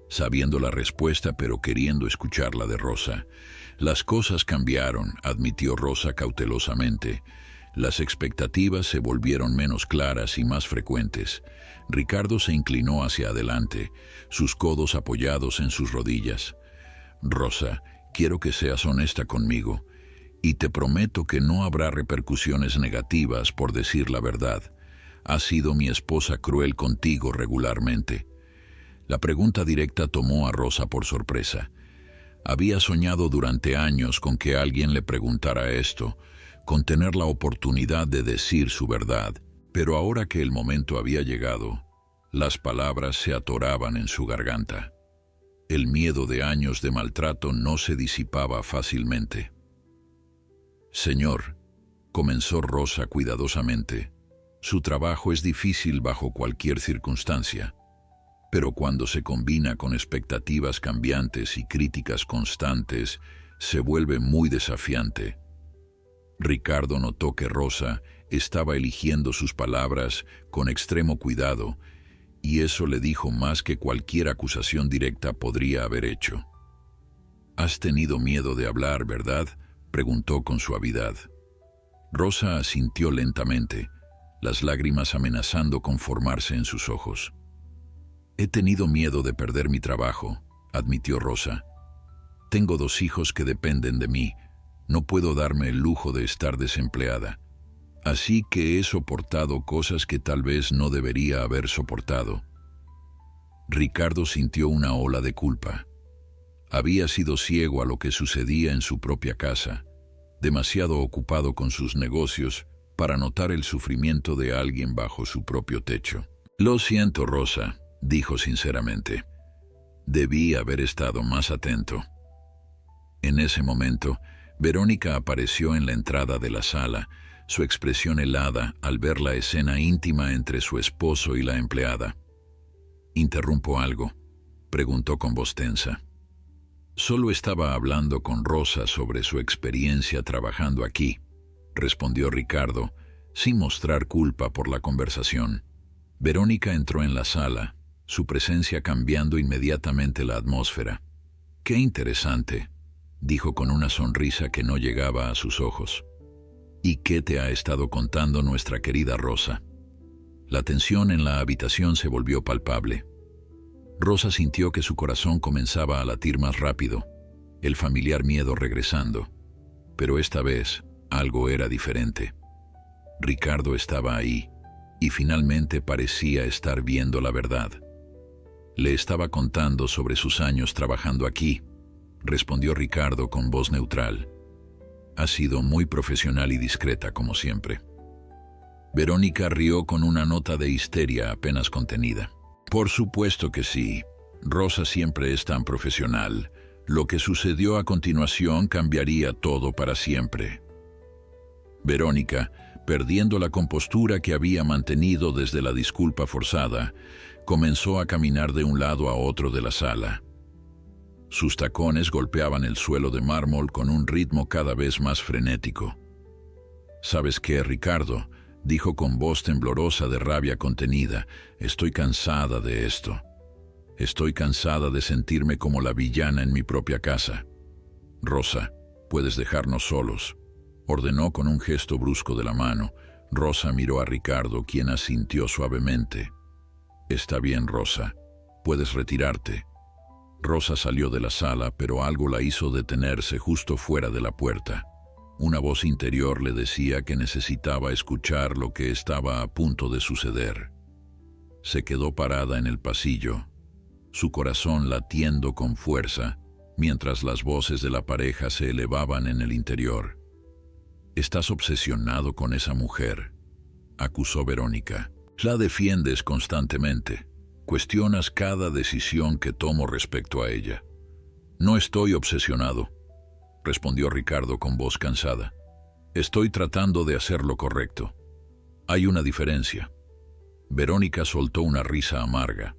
sabiendo la respuesta pero queriendo escucharla de Rosa. Las cosas cambiaron, admitió Rosa cautelosamente. Las expectativas se volvieron menos claras y más frecuentes. Ricardo se inclinó hacia adelante, sus codos apoyados en sus rodillas. Rosa, quiero que seas honesta conmigo, y te prometo que no habrá repercusiones negativas por decir la verdad. ¿Ha sido mi esposa cruel contigo regularmente? La pregunta directa tomó a Rosa por sorpresa. Había soñado durante años con que alguien le preguntara esto, con tener la oportunidad de decir su verdad, pero ahora que el momento había llegado, las palabras se atoraban en su garganta. El miedo de años de maltrato no se disipaba fácilmente. Señor, comenzó Rosa cuidadosamente, su trabajo es difícil bajo cualquier circunstancia, pero cuando se combina con expectativas cambiantes y críticas constantes, se vuelve muy desafiante. Ricardo notó que Rosa estaba eligiendo sus palabras con extremo cuidado, y eso le dijo más que cualquier acusación directa podría haber hecho. «¿Has tenido miedo de hablar, verdad?», preguntó con suavidad. Rosa asintió lentamente, las lágrimas amenazando con formarse en sus ojos. «He tenido miedo de perder mi trabajo», admitió Rosa. «Tengo 2 hijos que dependen de mí. No puedo darme el lujo de estar desempleada. Así que he soportado cosas que tal vez no debería haber soportado». Ricardo sintió una ola de culpa. Había sido ciego a lo que sucedía en su propia casa, demasiado ocupado con sus negocios para notar el sufrimiento de alguien bajo su propio techo. «Lo siento, Rosa», dijo sinceramente. «Debí haber estado más atento». En ese momento, Verónica apareció en la entrada de la sala, su expresión helada al ver la escena íntima entre su esposo y la empleada. «¿Interrumpo algo?», preguntó con voz tensa. «Solo estaba hablando con Rosa sobre su experiencia trabajando aquí», respondió Ricardo, sin mostrar culpa por la conversación. Verónica entró en la sala, su presencia cambiando inmediatamente la atmósfera. «Qué interesante», dijo con una sonrisa que no llegaba a sus ojos. «¿Y qué te ha estado contando nuestra querida Rosa?». La tensión en la habitación se volvió palpable. Rosa sintió que su corazón comenzaba a latir más rápido, el familiar miedo regresando. Pero esta vez, algo era diferente. Ricardo estaba ahí, y finalmente parecía estar viendo la verdad. «Le estaba contando sobre sus años trabajando aquí», respondió Ricardo con voz neutral. «Ha sido muy profesional y discreta, como siempre». Verónica rió con una nota de histeria apenas contenida. «Por supuesto que sí. Rosa siempre es tan profesional. Lo que sucedió a continuación cambiaría todo para siempre». Verónica, perdiendo la compostura que había mantenido desde la disculpa forzada, comenzó a caminar de un lado a otro de la sala. Sus tacones golpeaban el suelo de mármol con un ritmo cada vez más frenético. «¿Sabes qué, Ricardo?», dijo con voz temblorosa de rabia contenida. «Estoy cansada de esto. Estoy cansada de sentirme como la villana en mi propia casa. Rosa, puedes dejarnos solos», ordenó con un gesto brusco de la mano. Rosa miró a Ricardo, quien asintió suavemente. «Está bien, Rosa. Puedes retirarte». Rosa salió de la sala, pero algo la hizo detenerse justo fuera de la puerta. Una voz interior le decía que necesitaba escuchar lo que estaba a punto de suceder. Se quedó parada en el pasillo, su corazón latiendo con fuerza, mientras las voces de la pareja se elevaban en el interior. «Estás obsesionado con esa mujer», acusó Verónica. «La defiendes constantemente. Cuestionas cada decisión que tomo respecto a ella». «No estoy obsesionado», respondió Ricardo con voz cansada. «Estoy tratando de hacer lo correcto. Hay una diferencia». Verónica soltó una risa amarga.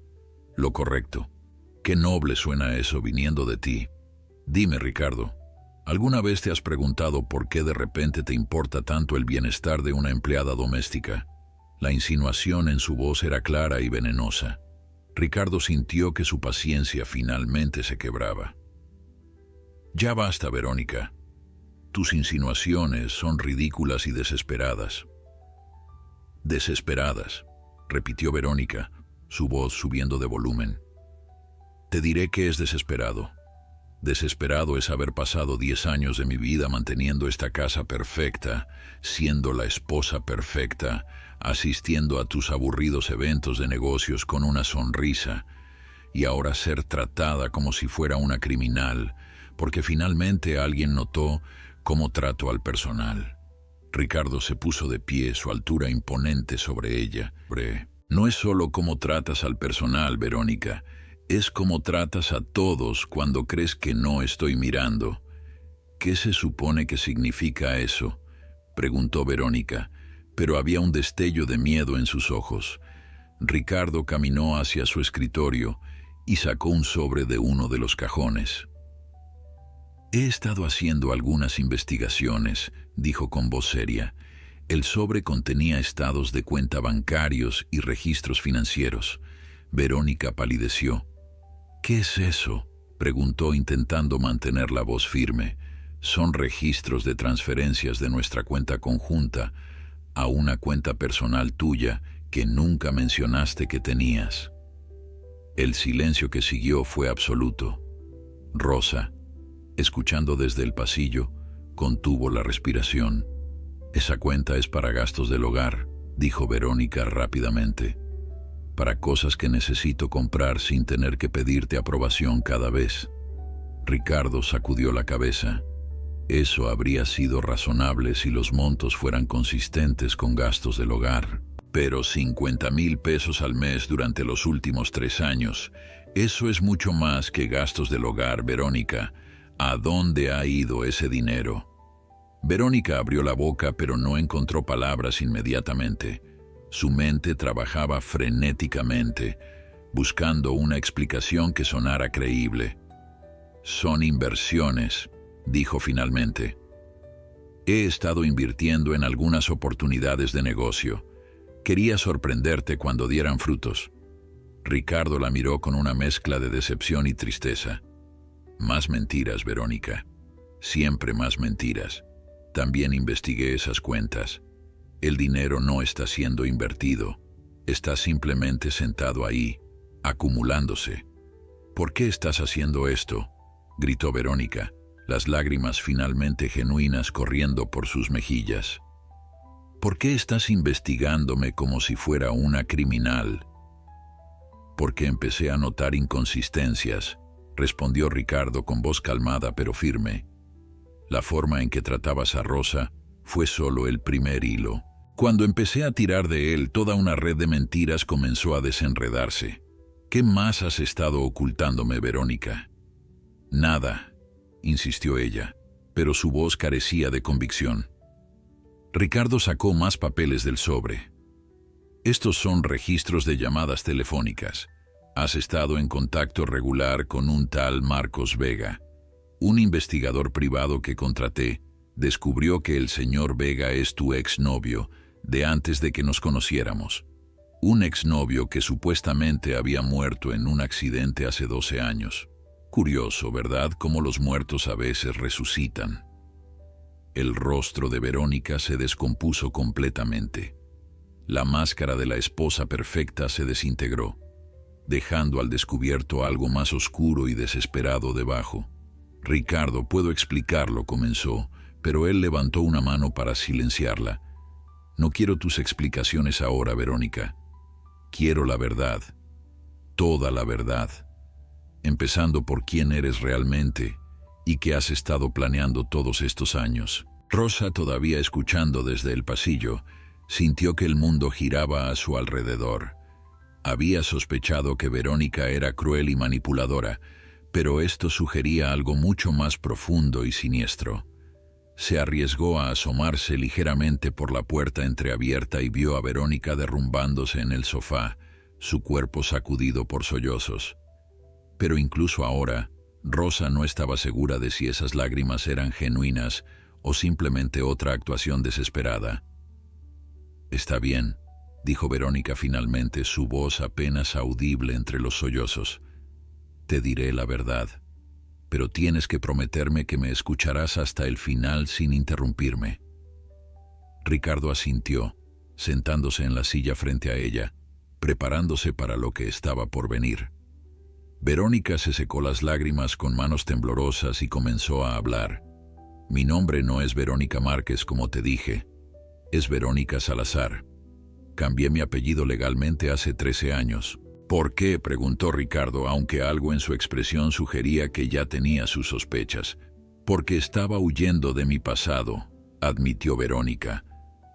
«Lo correcto. Qué noble suena eso viniendo de ti. Dime, Ricardo, ¿alguna vez te has preguntado por qué de repente te importa tanto el bienestar de una empleada doméstica?» La insinuación en su voz era clara y venenosa. Ricardo sintió que su paciencia finalmente se quebraba. «Ya basta, Verónica. Tus insinuaciones son ridículas y desesperadas». «Desesperadas», repitió Verónica, su voz subiendo de volumen. «Te diré que es desesperado. Desesperado es haber pasado 10 años de mi vida manteniendo esta casa perfecta, siendo la esposa perfecta, asistiendo a tus aburridos eventos de negocios con una sonrisa, y ahora ser tratada como si fuera una criminal, porque finalmente alguien notó cómo trato al personal». Ricardo se puso de pie, su altura imponente sobre ella. «No es solo cómo tratas al personal, Verónica, es cómo tratas a todos cuando crees que no estoy mirando». «¿Qué se supone que significa eso?», preguntó Verónica, pero había un destello de miedo en sus ojos. Ricardo caminó hacia su escritorio y sacó un sobre de uno de los cajones. «He estado haciendo algunas investigaciones», dijo con voz seria. El sobre contenía estados de cuenta bancarios y registros financieros. Verónica palideció. «¿Qué es eso?», preguntó intentando mantener la voz firme. «Son registros de transferencias de nuestra cuenta conjunta a una cuenta personal tuya que nunca mencionaste que tenías». El silencio que siguió fue absoluto. Rosa, escuchando desde el pasillo, contuvo la respiración. «Esa cuenta es para gastos del hogar», dijo Verónica rápidamente. «Para cosas que necesito comprar sin tener que pedirte aprobación cada vez». Ricardo sacudió la cabeza. Eso habría sido razonable si los montos fueran consistentes con gastos del hogar. Pero 50,000 pesos al mes durante los últimos 3 años, eso es mucho más que gastos del hogar, Verónica. ¿A dónde ha ido ese dinero? Verónica abrió la boca, pero no encontró palabras inmediatamente. Su mente trabajaba frenéticamente, buscando una explicación que sonara creíble. «Son inversiones», dijo finalmente. «He estado invirtiendo en algunas oportunidades de negocio. Quería sorprenderte cuando dieran frutos». Ricardo la miró con una mezcla de decepción y tristeza. «Más mentiras, Verónica. Siempre más mentiras. También investigué esas cuentas. El dinero no está siendo invertido. Está simplemente sentado ahí, acumulándose». «¿Por qué estás haciendo esto?», gritó Verónica, las lágrimas finalmente genuinas corriendo por sus mejillas. «¿Por qué estás investigándome como si fuera una criminal?». «Porque empecé a notar inconsistencias», respondió Ricardo con voz calmada pero firme. «La forma en que tratabas a Rosa fue solo el primer hilo. Cuando empecé a tirar de él, toda una red de mentiras comenzó a desenredarse. ¿Qué más has estado ocultándome, Verónica?». «Nada», insistió ella, pero su voz carecía de convicción. Ricardo sacó más papeles del sobre. «Estos son registros de llamadas telefónicas. Has estado en contacto regular con un tal Marcos Vega. Un investigador privado que contraté descubrió que el señor Vega es tu exnovio de antes de que nos conociéramos. Un exnovio que supuestamente había muerto en un accidente hace 12 años. Curioso, ¿verdad?, cómo los muertos a veces resucitan». El rostro de Verónica se descompuso completamente. La máscara de la esposa perfecta se desintegró, dejando al descubierto algo más oscuro y desesperado debajo. «Ricardo, puedo explicarlo», comenzó, pero él levantó una mano para silenciarla. «No quiero tus explicaciones ahora, Verónica. Quiero la verdad. Toda la verdad». empezando por quién eres realmente y qué has estado planeando todos estos años. Rosa, todavía escuchando desde el pasillo, sintió que el mundo giraba a su alrededor. Había sospechado que Verónica era cruel y manipuladora, pero esto sugería algo mucho más profundo y siniestro. Se arriesgó a asomarse ligeramente por la puerta entreabierta y vio a Verónica derrumbándose en el sofá, su cuerpo sacudido por sollozos. Pero incluso ahora, Rosa no estaba segura de si esas lágrimas eran genuinas o simplemente otra actuación desesperada. «Está bien», dijo Verónica finalmente, su voz apenas audible entre los sollozos. «Te diré la verdad, pero tienes que prometerme que me escucharás hasta el final sin interrumpirme». Ricardo asintió, sentándose en la silla frente a ella, preparándose para lo que estaba por venir. Verónica se secó las lágrimas con manos temblorosas y comenzó a hablar. «Mi nombre no es Verónica Márquez, como te dije. Es Verónica Salazar. Cambié mi apellido legalmente hace 13 años. «¿Por qué?», preguntó Ricardo, aunque algo en su expresión sugería que ya tenía sus sospechas. «Porque estaba huyendo de mi pasado», admitió Verónica.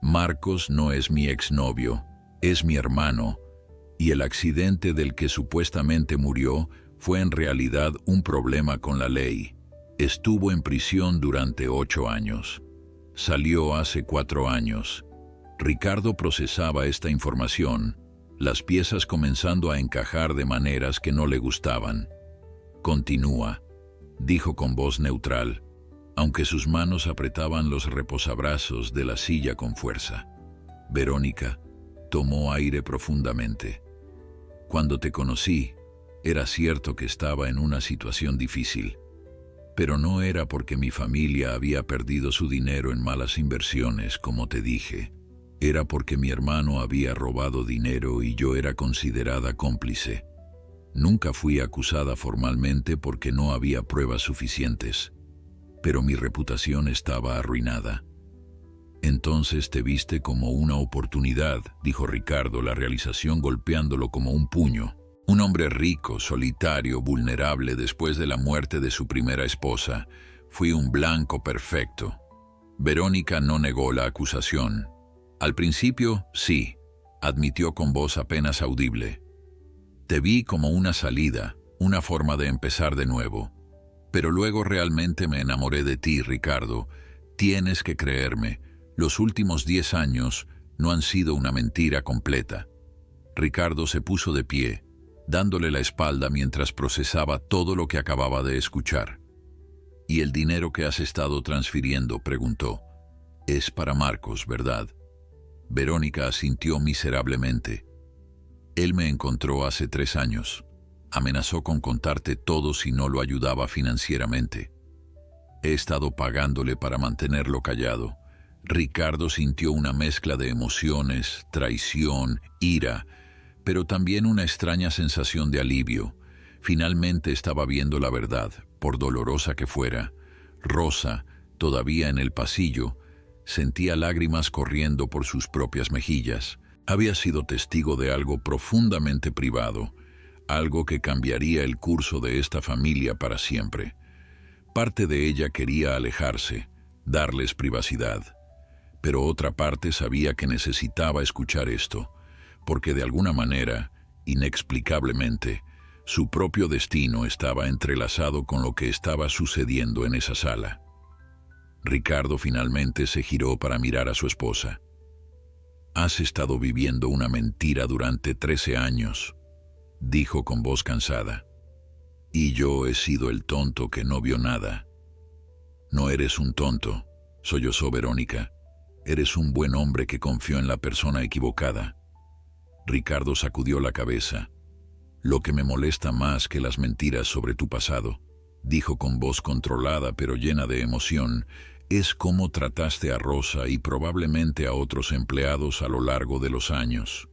«Marcos no es mi exnovio, es mi hermano, y el accidente del que supuestamente murió fue en realidad un problema con la ley. Estuvo en prisión durante 8 años. Salió hace 4 años. Ricardo procesaba esta información, las piezas comenzando a encajar de maneras que no le gustaban. «Continúa», dijo con voz neutral, aunque sus manos apretaban los reposabrazos de la silla con fuerza. Verónica tomó aire profundamente. «Cuando te conocí, era cierto que estaba en una situación difícil. Pero no era porque mi familia había perdido su dinero en malas inversiones, como te dije. Era porque mi hermano había robado dinero y yo era considerada cómplice. Nunca fui acusada formalmente porque no había pruebas suficientes, pero mi reputación estaba arruinada. Entonces te viste como una oportunidad», dijo Ricardo, la realización golpeándolo como un puño. Un hombre rico, solitario, vulnerable después de la muerte de su primera esposa. Fui un blanco perfecto. Verónica no negó la acusación. Al principio, sí, admitió con voz apenas audible. «Te vi como una salida, una forma de empezar de nuevo. Pero luego realmente me enamoré de ti, Ricardo. Tienes que creerme, los últimos 10 años no han sido una mentira completa». Ricardo se puso de pie, dándole la espalda mientras procesaba todo lo que acababa de escuchar. «¿Y el dinero que has estado transfiriendo?», preguntó. «Es para Marcos, ¿verdad?». Verónica asintió miserablemente. «Él me encontró hace 3 años. Amenazó con contarte todo si no lo ayudaba financieramente. He estado pagándole para mantenerlo callado». Ricardo sintió una mezcla de emociones, traición, ira, pero también una extraña sensación de alivio. Finalmente estaba viendo la verdad, por dolorosa que fuera. Rosa, todavía en el pasillo, sentía lágrimas corriendo por sus propias mejillas. Había sido testigo de algo profundamente privado, algo que cambiaría el curso de esta familia para siempre. Parte de ella quería alejarse, darles privacidad, pero otra parte sabía que necesitaba escuchar esto, porque de alguna manera, inexplicablemente, su propio destino estaba entrelazado con lo que estaba sucediendo en esa sala. Ricardo finalmente se giró para mirar a su esposa. «Has estado viviendo una mentira durante 13 años», dijo con voz cansada. «Y yo he sido el tonto que no vio nada». «No eres un tonto», sollozó Verónica. «Eres un buen hombre que confió en la persona equivocada». Ricardo sacudió la cabeza. «Lo que me molesta más que las mentiras sobre tu pasado», dijo con voz controlada pero llena de emoción, «es cómo trataste a Rosa y probablemente a otros empleados a lo largo de los años.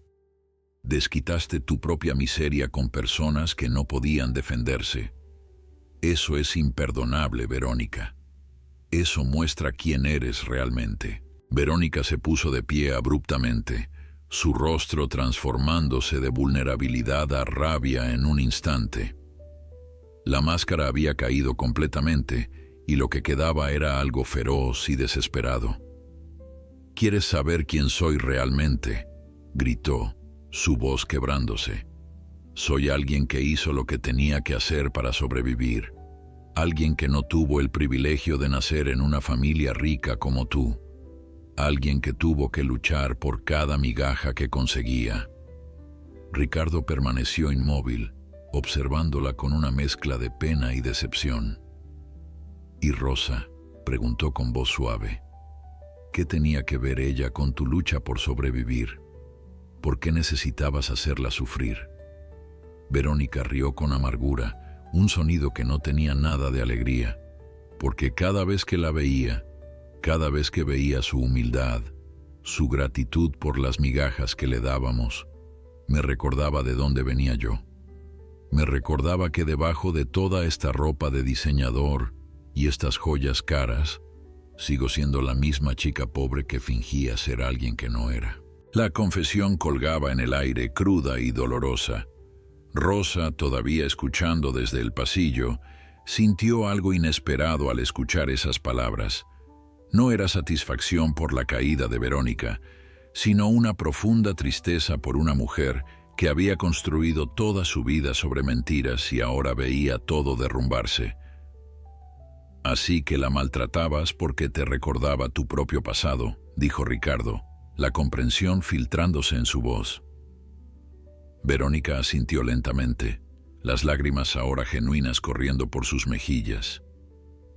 Desquitaste tu propia miseria con personas que no podían defenderse. Eso es imperdonable, Verónica. Eso muestra quién eres realmente». Verónica se puso de pie abruptamente, su rostro transformándose de vulnerabilidad a rabia en un instante. La máscara había caído completamente y lo que quedaba era algo feroz y desesperado. «¿Quieres saber quién soy realmente?», gritó, su voz quebrándose. «Soy alguien que hizo lo que tenía que hacer para sobrevivir. Alguien que no tuvo el privilegio de nacer en una familia rica como tú. Alguien que tuvo que luchar por cada migaja que conseguía». Ricardo permaneció inmóvil, observándola con una mezcla de pena y decepción. «¿Y Rosa?», preguntó con voz suave. «¿Qué tenía que ver ella con tu lucha por sobrevivir? ¿Por qué necesitabas hacerla sufrir?». Verónica rió con amargura, un sonido que no tenía nada de alegría, porque cada vez que la veía, cada vez que veía su humildad, su gratitud por las migajas que le dábamos, me recordaba de dónde venía yo. Me recordaba que debajo de toda esta ropa de diseñador y estas joyas caras, sigo siendo la misma chica pobre que fingía ser alguien que no era. La confesión colgaba en el aire, cruda y dolorosa. Rosa, todavía escuchando desde el pasillo, sintió algo inesperado al escuchar esas palabras. No era satisfacción por la caída de Verónica, sino una profunda tristeza por una mujer que había construido toda su vida sobre mentiras y ahora veía todo derrumbarse. «Así que la maltratabas porque te recordaba tu propio pasado», dijo Ricardo, la comprensión filtrándose en su voz. Verónica asintió lentamente, las lágrimas ahora genuinas corriendo por sus mejillas.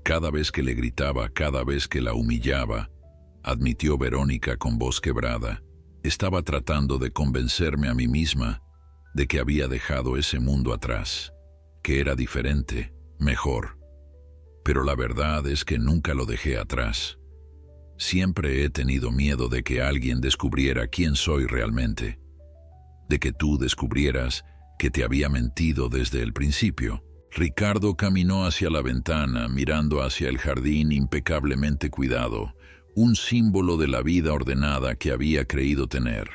Cada vez que le gritaba, cada vez que la humillaba, admitió Verónica con voz quebrada, estaba tratando de convencerme a mí misma de que había dejado ese mundo atrás, que era diferente, mejor. Pero la verdad es que nunca lo dejé atrás. Siempre he tenido miedo de que alguien descubriera quién soy realmente, de que tú descubrieras que te había mentido desde el principio. Ricardo caminó hacia la ventana, mirando hacia el jardín impecablemente cuidado, un símbolo de la vida ordenada que había creído tener.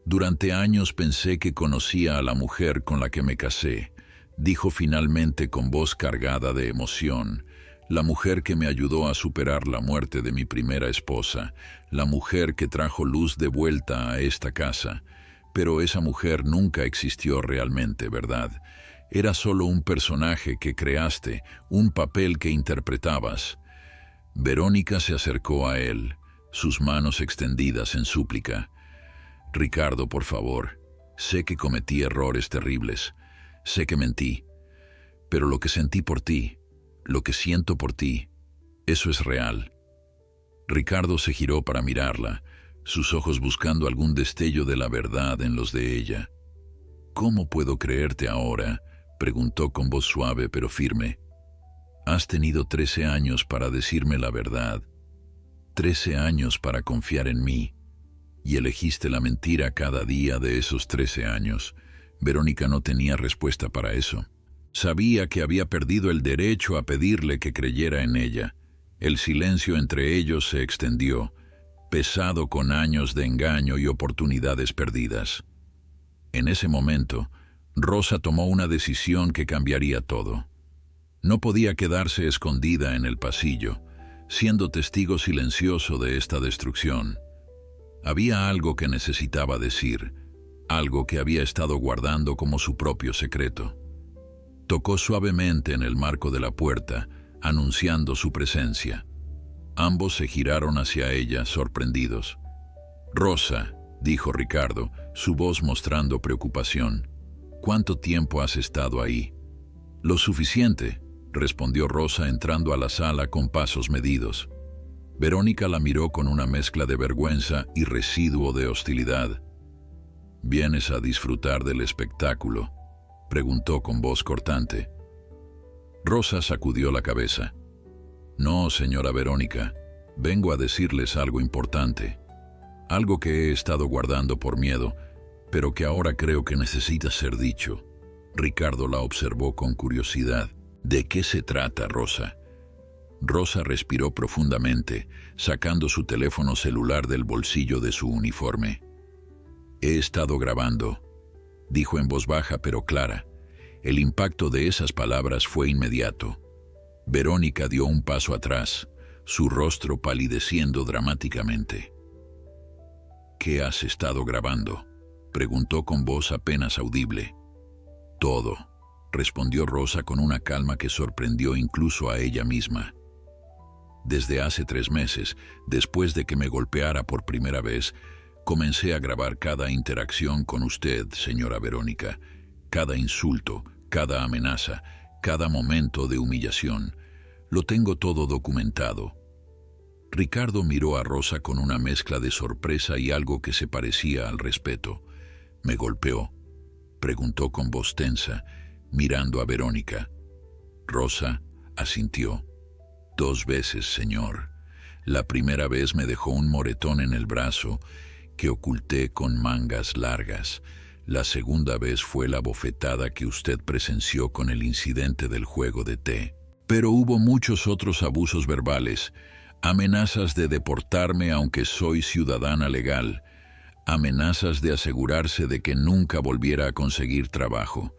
«Durante años pensé que conocía a la mujer con la que me casé», dijo finalmente con voz cargada de emoción. «La mujer que me ayudó a superar la muerte de mi primera esposa, la mujer que trajo luz de vuelta a esta casa. Pero esa mujer nunca existió realmente, ¿verdad? Era solo un personaje que creaste, un papel que interpretabas». Verónica se acercó a él, sus manos extendidas en súplica. «Ricardo, por favor, sé que cometí errores terribles, sé que mentí, pero lo que sentí por ti, lo que siento por ti, eso es real». Ricardo se giró para mirarla, sus ojos buscando algún destello de la verdad en los de ella. «¿Cómo puedo creerte ahora?», preguntó con voz suave pero firme. «Has tenido 13 años para decirme la verdad, 13 años para confiar en mí, y elegiste la mentira cada día de esos 13 años». Verónica no tenía respuesta para eso. Sabía que había perdido el derecho a pedirle que creyera en ella. El silencio entre ellos se extendió, pesado con años de engaño y oportunidades perdidas. En ese momento, Rosa tomó una decisión que cambiaría todo. No podía quedarse escondida en el pasillo, siendo testigo silencioso de esta destrucción. Había algo que necesitaba decir, algo que había estado guardando como su propio secreto. Tocó suavemente en el marco de la puerta, anunciando su presencia. Ambos se giraron hacia ella, sorprendidos. «Rosa», dijo Ricardo, su voz mostrando preocupación, «¿cuánto tiempo has estado ahí?». «Lo suficiente», respondió Rosa entrando a la sala con pasos medidos. Verónica la miró con una mezcla de vergüenza y residuo de hostilidad. «¿Vienes a disfrutar del espectáculo?», preguntó con voz cortante. Rosa sacudió la cabeza. «No, señora Verónica, vengo a decirles algo importante, algo que he estado guardando por miedo, pero que ahora creo que necesita ser dicho». Ricardo la observó con curiosidad. «¿De qué se trata, Rosa?». Rosa respiró profundamente, sacando su teléfono celular del bolsillo de su uniforme. «He estado grabando», dijo en voz baja pero clara. El impacto de esas palabras fue inmediato. Verónica dio un paso atrás, su rostro palideciendo dramáticamente. «¿Qué has estado grabando?», preguntó con voz apenas audible. «Todo», respondió Rosa con una calma que sorprendió incluso a ella misma. «Desde hace 3 meses, después de que me golpeara por primera vez, comencé a grabar cada interacción con usted, señora Verónica, cada insulto, cada amenaza, cada momento de humillación. Lo tengo todo documentado». Ricardo miró a Rosa con una mezcla de sorpresa y algo que se parecía al respeto. «¿Me golpeó?», preguntó con voz tensa, mirando a Verónica. Rosa asintió. «2 veces, señor. La primera vez me dejó un moretón en el brazo que oculté con mangas largas. La segunda vez fue la bofetada que usted presenció con el incidente del juego de té. Pero hubo muchos otros abusos verbales, amenazas de deportarme aunque soy ciudadana legal, amenazas de asegurarse de que nunca volviera a conseguir trabajo».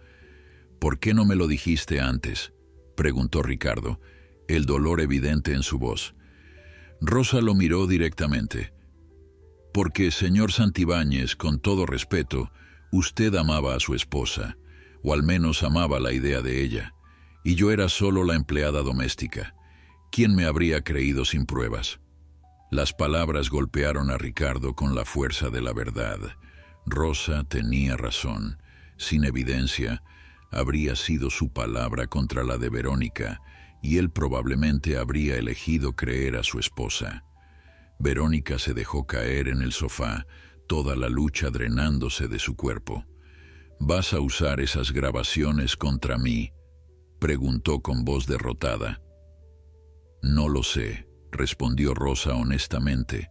«¿Por qué no me lo dijiste antes?», preguntó Ricardo, el dolor evidente en su voz. Rosa lo miró directamente. «Porque, señor Santibáñez, con todo respeto, usted amaba a su esposa, o al menos amaba la idea de ella, y yo era solo la empleada doméstica. ¿Quién me habría creído sin pruebas?». Las palabras golpearon a Ricardo con la fuerza de la verdad. Rosa tenía razón. Sin evidencia, habría sido su palabra contra la de Verónica, y él probablemente habría elegido creer a su esposa. Verónica se dejó caer en el sofá, toda la lucha drenándose de su cuerpo. «¿Vas a usar esas grabaciones contra mí?», preguntó con voz derrotada. «No lo sé», respondió Rosa honestamente.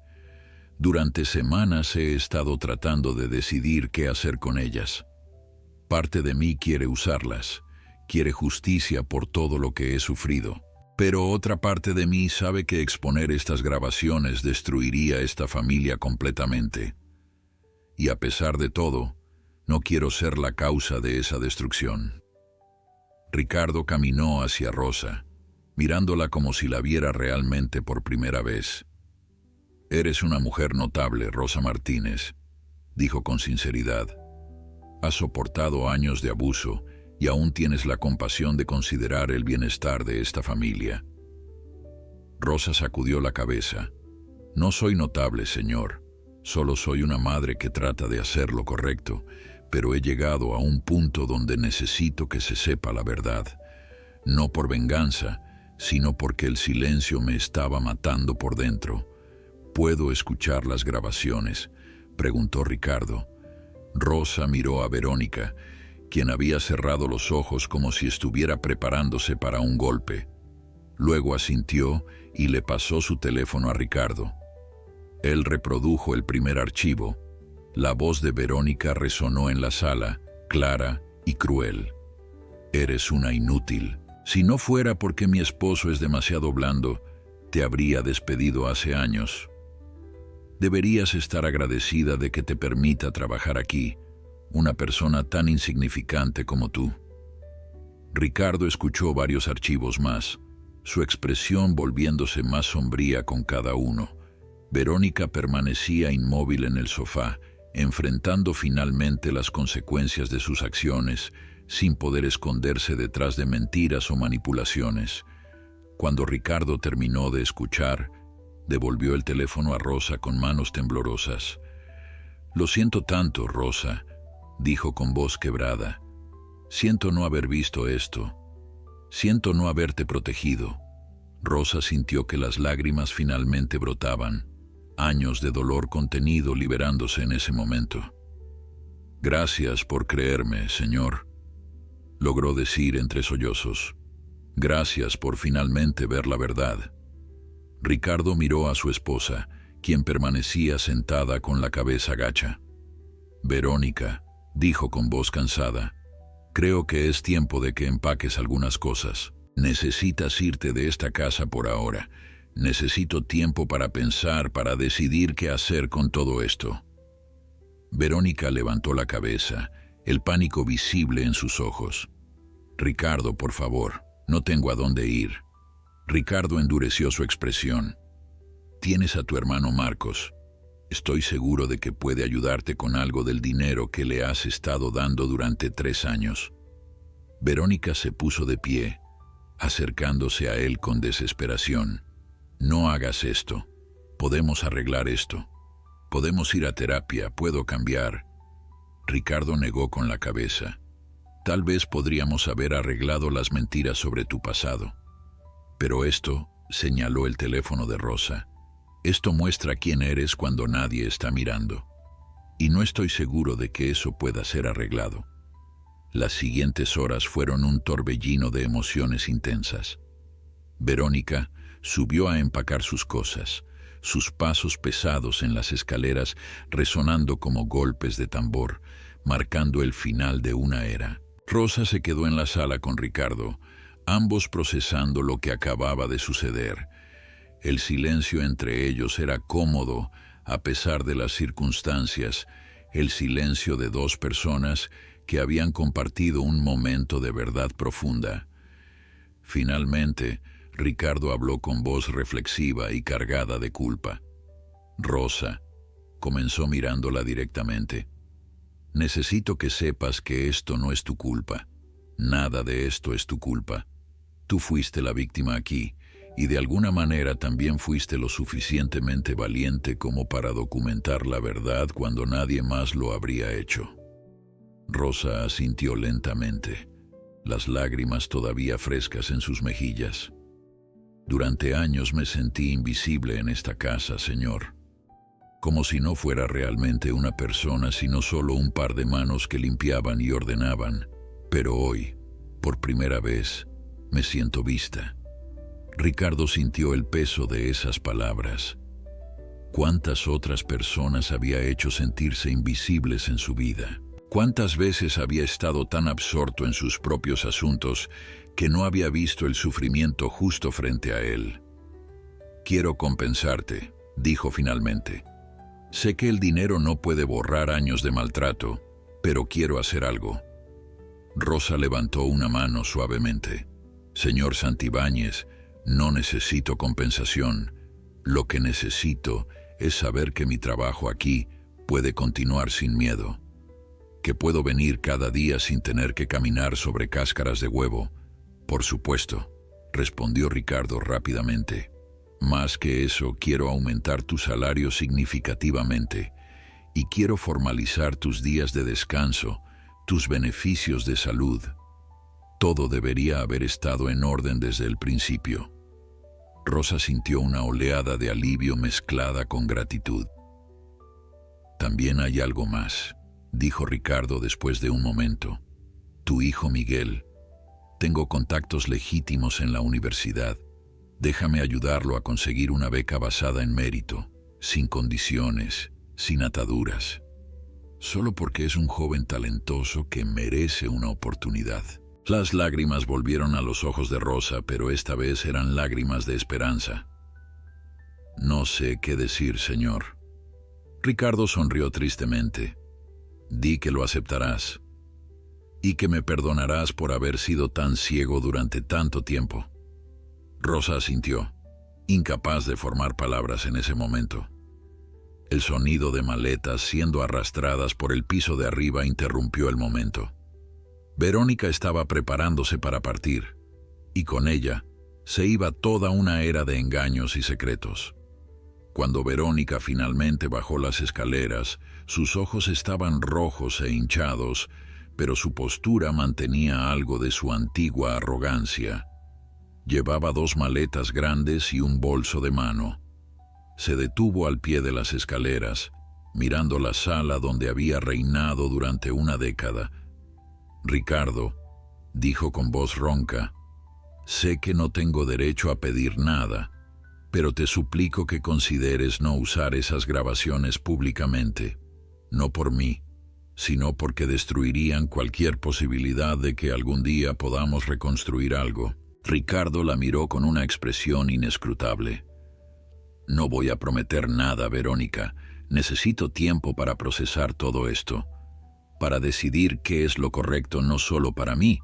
«Durante semanas he estado tratando de decidir qué hacer con ellas. Parte de mí quiere usarlas, quiere justicia por todo lo que he sufrido. Pero otra parte de mí sabe que exponer estas grabaciones destruiría esta familia completamente. Y a pesar de todo, no quiero ser la causa de esa destrucción». Ricardo caminó hacia Rosa, mirándola como si la viera realmente por primera vez. «Eres una mujer notable, Rosa Martínez», dijo con sinceridad. «Has soportado años de abuso y aún tienes la compasión de considerar el bienestar de esta familia». Rosa sacudió la cabeza. «No soy notable, señor. Solo soy una madre que trata de hacer lo correcto, pero he llegado a un punto donde necesito que se sepa la verdad. No por venganza, sino porque el silencio me estaba matando por dentro». «¿Puedo escuchar las grabaciones?», preguntó Ricardo. Rosa miró a Verónica, quien había cerrado los ojos como si estuviera preparándose para un golpe. Luego asintió y le pasó su teléfono a Ricardo. Él reprodujo el primer archivo. La voz de Verónica resonó en la sala, clara y cruel. «Eres una inútil. Si no fuera porque mi esposo es demasiado blando, te habría despedido hace años. Deberías estar agradecida de que te permita trabajar aquí, una persona tan insignificante como tú». Ricardo escuchó varios archivos más, su expresión volviéndose más sombría con cada uno. Verónica permanecía inmóvil en el sofá, enfrentando finalmente las consecuencias de sus acciones, sin poder esconderse detrás de mentiras o manipulaciones. Cuando Ricardo terminó de escuchar, devolvió el teléfono a Rosa con manos temblorosas. «Lo siento tanto, Rosa», dijo con voz quebrada. «Siento no haber visto esto. Siento no haberte protegido». Rosa sintió que las lágrimas finalmente brotaban, años de dolor contenido liberándose en ese momento. «Gracias por creerme, señor», logró decir entre sollozos. «Gracias por finalmente ver la verdad». Ricardo miró a su esposa, quien permanecía sentada con la cabeza gacha. «Verónica», dijo con voz cansada, «creo que es tiempo de que empaques algunas cosas. Necesitas irte de esta casa por ahora. Necesito tiempo para pensar, para decidir qué hacer con todo esto». Verónica levantó la cabeza, el pánico visible en sus ojos. Ricardo, por favor, no tengo a dónde ir. Ricardo endureció su expresión. Tienes a tu hermano Marcos. Estoy seguro de que puede ayudarte con algo del dinero que le has estado dando durante 3 años. Verónica se puso de pie, acercándose a él con desesperación. No hagas esto. Podemos arreglar esto. Podemos ir a terapia, puedo cambiar. Ricardo negó con la cabeza. Tal vez podríamos haber arreglado las mentiras sobre tu pasado. Pero esto, señaló el teléfono de Rosa, esto muestra quién eres cuando nadie está mirando. Y no estoy seguro de que eso pueda ser arreglado. Las siguientes horas fueron un torbellino de emociones intensas. Verónica subió a empacar sus cosas, sus pasos pesados en las escaleras resonando como golpes de tambor, marcando el final de una era. Rosa se quedó en la sala con Ricardo, ambos procesando lo que acababa de suceder. El silencio entre ellos era cómodo, a pesar de las circunstancias, el silencio de 2 personas que habían compartido un momento de verdad profunda. Finalmente, Ricardo habló con voz reflexiva y cargada de culpa. Rosa, comenzó mirándola directamente. Necesito que sepas que esto no es tu culpa. Nada de esto es tu culpa. Tú fuiste la víctima aquí, y de alguna manera también fuiste lo suficientemente valiente como para documentar la verdad cuando nadie más lo habría hecho. Rosa asintió lentamente, las lágrimas todavía frescas en sus mejillas. Durante años me sentí invisible en esta casa, señor. Como si no fuera realmente una persona, sino solo un par de manos que limpiaban y ordenaban. Pero hoy, por primera vez, me siento vista. Ricardo sintió el peso de esas palabras. ¿Cuántas otras personas había hecho sentirse invisibles en su vida? ¿Cuántas veces había estado tan absorto en sus propios asuntos que no había visto el sufrimiento justo frente a él? Quiero compensarte, dijo finalmente. Sé que el dinero no puede borrar años de maltrato, pero quiero hacer algo. Rosa levantó una mano suavemente. Señor Santibáñez, no necesito compensación. Lo que necesito es saber que mi trabajo aquí puede continuar sin miedo. Que puedo venir cada día sin tener que caminar sobre cáscaras de huevo. Por supuesto, respondió Ricardo rápidamente. Más que eso, quiero aumentar tu salario significativamente y quiero formalizar tus días de descanso, tus beneficios de salud. Todo debería haber estado en orden desde el principio. Rosa sintió una oleada de alivio mezclada con gratitud. También hay algo más, dijo Ricardo después de un momento. Tu hijo Miguel. Tengo contactos legítimos en la universidad. Déjame ayudarlo a conseguir una beca basada en mérito, sin condiciones, sin ataduras. Solo porque es un joven talentoso que merece una oportunidad. Las lágrimas volvieron a los ojos de Rosa, pero esta vez eran lágrimas de esperanza. No sé qué decir, señor. Ricardo sonrió tristemente. Di que lo aceptarás y que me perdonarás por haber sido tan ciego durante tanto tiempo. Rosa asintió, incapaz de formar palabras en ese momento. El sonido de maletas siendo arrastradas por el piso de arriba interrumpió el momento. Verónica estaba preparándose para partir, y con ella se iba toda una era de engaños y secretos. Cuando Verónica finalmente bajó las escaleras, sus ojos estaban rojos e hinchados, pero su postura mantenía algo de su antigua arrogancia. Llevaba 2 maletas grandes y un bolso de mano. Se detuvo al pie de las escaleras, mirando la sala donde había reinado durante una década. Ricardo, dijo con voz ronca, sé que no tengo derecho a pedir nada, pero te suplico que consideres no usar esas grabaciones públicamente, no por mí, sino porque destruirían cualquier posibilidad de que algún día podamos reconstruir algo. Ricardo la miró con una expresión inescrutable. No voy a prometer nada, Verónica. Necesito tiempo para procesar todo esto, para decidir qué es lo correcto no solo para mí,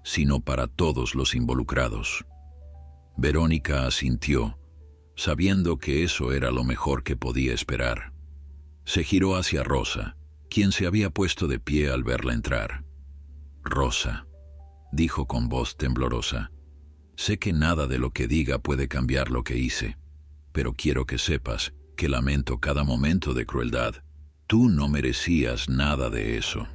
sino para todos los involucrados. Verónica asintió, sabiendo que eso era lo mejor que podía esperar. Se giró hacia Rosa, quien se había puesto de pie al verla entrar. «Rosa», dijo con voz temblorosa, «sé que nada de lo que diga puede cambiar lo que hice, pero quiero que sepas que lamento cada momento de crueldad. Tú no merecías nada de eso».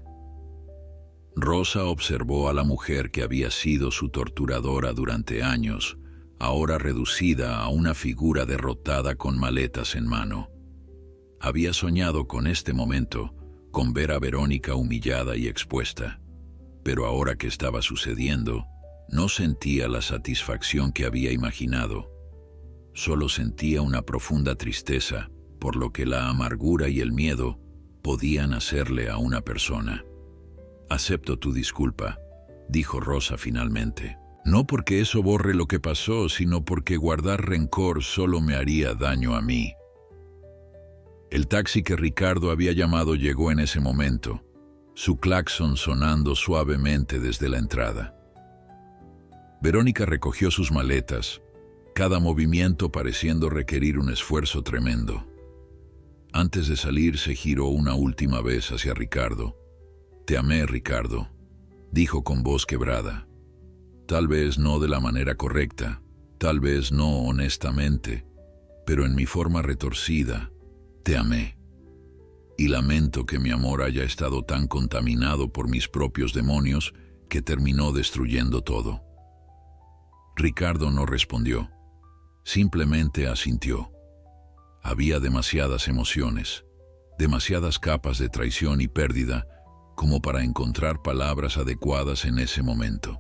Rosa observó a la mujer que había sido su torturadora durante años, ahora reducida a una figura derrotada con maletas en mano. Había soñado con este momento, con ver a Verónica humillada y expuesta, pero ahora que estaba sucediendo, no sentía la satisfacción que había imaginado. Solo sentía una profunda tristeza por lo que la amargura y el miedo podían hacerle a una persona. «Acepto tu disculpa», dijo Rosa finalmente. «No porque eso borre lo que pasó, sino porque guardar rencor solo me haría daño a mí». El taxi que Ricardo había llamado llegó en ese momento, su claxon sonando suavemente desde la entrada. Verónica recogió sus maletas, cada movimiento pareciendo requerir un esfuerzo tremendo. Antes de salir se giró una última vez hacia Ricardo. «Te amé, Ricardo», dijo con voz quebrada. Tal vez no de la manera correcta, tal vez no honestamente, pero en mi forma retorcida, te amé. Y lamento que mi amor haya estado tan contaminado por mis propios demonios que terminó destruyendo todo. Ricardo no respondió, simplemente asintió. Había demasiadas emociones, demasiadas capas de traición y pérdida como para encontrar palabras adecuadas en ese momento.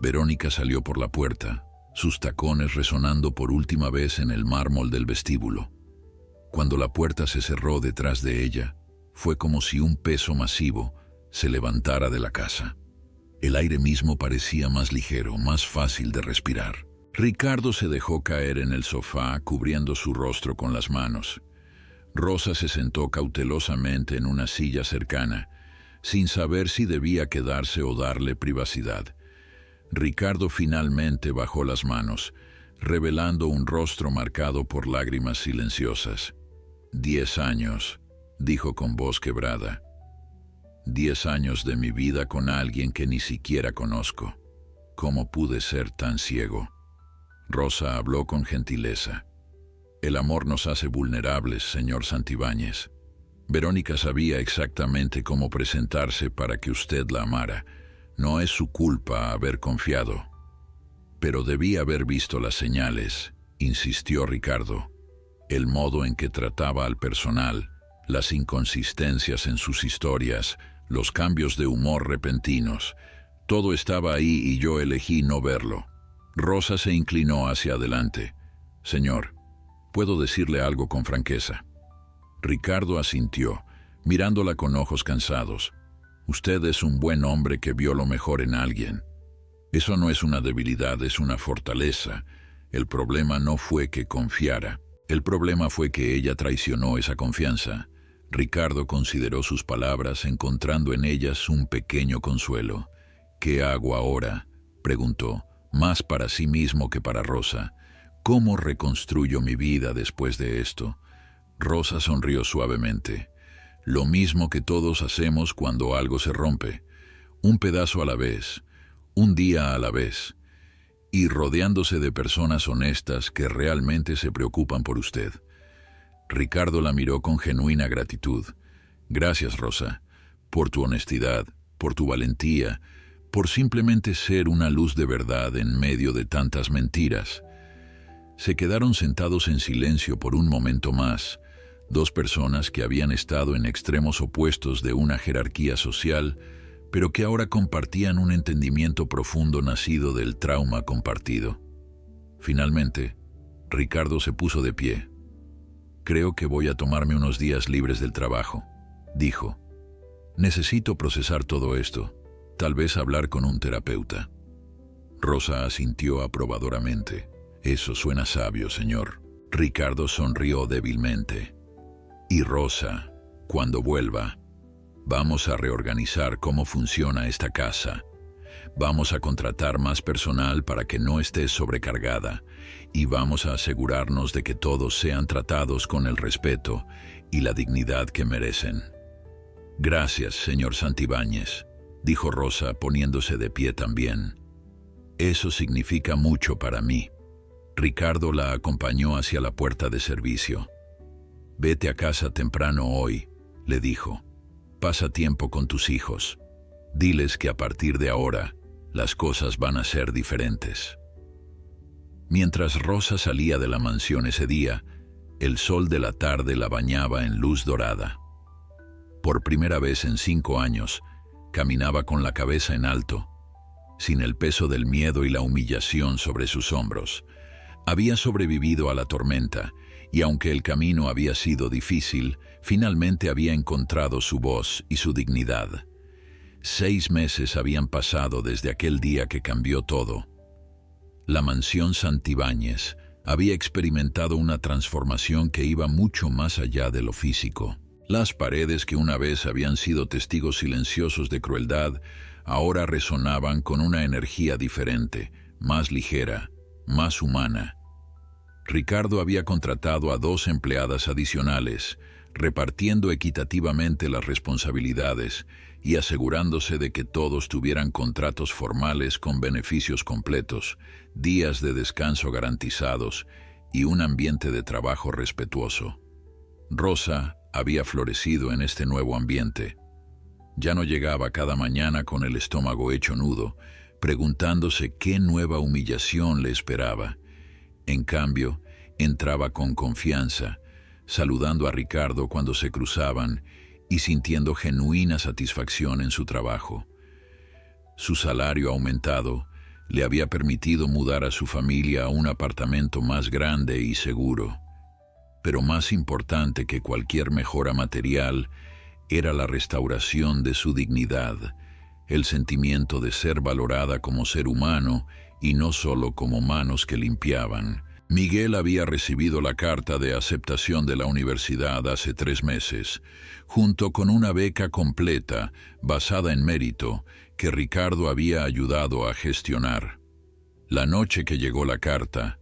Verónica salió por la puerta, sus tacones resonando por última vez en el mármol del vestíbulo. Cuando la puerta se cerró detrás de ella, fue como si un peso masivo se levantara de la casa. El aire mismo parecía más ligero, más fácil de respirar. Ricardo se dejó caer en el sofá, cubriendo su rostro con las manos. Rosa se sentó cautelosamente en una silla cercana, sin saber si debía quedarse o darle privacidad. Ricardo finalmente bajó las manos, revelando un rostro marcado por lágrimas silenciosas. 10 años, dijo con voz quebrada. 10 años de mi vida con alguien que ni siquiera conozco. ¿Cómo pude ser tan ciego? Rosa habló con gentileza. El amor nos hace vulnerables, señor Santibáñez. Verónica sabía exactamente cómo presentarse para que usted la amara. No es su culpa haber confiado. Pero debía haber visto las señales, insistió Ricardo. El modo en que trataba al personal, las inconsistencias en sus historias, los cambios de humor repentinos. Todo estaba ahí y yo elegí no verlo. Rosa se inclinó hacia adelante. Señor, ¿puedo decirle algo con franqueza? Ricardo asintió, mirándola con ojos cansados. Usted es un buen hombre que vio lo mejor en alguien. Eso no es una debilidad, es una fortaleza. El problema no fue que confiara. El problema fue que ella traicionó esa confianza. Ricardo consideró sus palabras, encontrando en ellas un pequeño consuelo. ¿Qué hago ahora?, preguntó, más para sí mismo que para Rosa. ¿Cómo reconstruyo mi vida después de esto? Rosa sonrió suavemente. Lo mismo que todos hacemos cuando algo se rompe. Un pedazo a la vez, un día a la vez. Y rodeándose de personas honestas que realmente se preocupan por usted. Ricardo la miró con genuina gratitud. Gracias, Rosa, por tu honestidad, por tu valentía, por simplemente ser una luz de verdad en medio de tantas mentiras. Se quedaron sentados en silencio por un momento más, dos personas que habían estado en extremos opuestos de una jerarquía social, pero que ahora compartían un entendimiento profundo nacido del trauma compartido. Finalmente, Ricardo se puso de pie. Creo que voy a tomarme unos días libres del trabajo, dijo. Necesito procesar todo esto, tal vez hablar con un terapeuta. Rosa asintió aprobadoramente. Eso suena sabio, señor. Ricardo sonrió débilmente. Y Rosa, cuando vuelva, vamos a reorganizar cómo funciona esta casa. Vamos a contratar más personal para que no estés sobrecargada y vamos a asegurarnos de que todos sean tratados con el respeto y la dignidad que merecen. Gracias, señor Santibáñez, dijo Rosa poniéndose de pie también. Eso significa mucho para mí. Ricardo la acompañó hacia la puerta de servicio. Vete a casa temprano hoy, le dijo. Pasa tiempo con tus hijos. Diles que a partir de ahora las cosas van a ser diferentes. Mientras Rosa salía de la mansión ese día, el sol de la tarde la bañaba en luz dorada. Por primera vez en 5 años, caminaba con la cabeza en alto, sin el peso del miedo y la humillación sobre sus hombros. Había sobrevivido a la tormenta, y aunque el camino había sido difícil, finalmente había encontrado su voz y su dignidad. 6 meses habían pasado desde aquel día que cambió todo. La mansión Santibáñez había experimentado una transformación que iba mucho más allá de lo físico. Las paredes que una vez habían sido testigos silenciosos de crueldad, ahora resonaban con una energía diferente, más ligera, más humana. Ricardo había contratado a 2 empleadas adicionales, repartiendo equitativamente las responsabilidades y asegurándose de que todos tuvieran contratos formales con beneficios completos, días de descanso garantizados y un ambiente de trabajo respetuoso. Rosa había florecido en este nuevo ambiente. Ya no llegaba cada mañana con el estómago hecho nudo, preguntándose qué nueva humillación le esperaba. En cambio, entraba con confianza, saludando a Ricardo cuando se cruzaban y sintiendo genuina satisfacción en su trabajo. Su salario aumentado le había permitido mudar a su familia a un apartamento más grande y seguro. Pero más importante que cualquier mejora material era la restauración de su dignidad, el sentimiento de ser valorada como ser humano y no solo como manos que limpiaban. Miguel había recibido la carta de aceptación de la universidad hace 3 meses, junto con una beca completa basada en mérito que Ricardo había ayudado a gestionar. La noche que llegó la carta,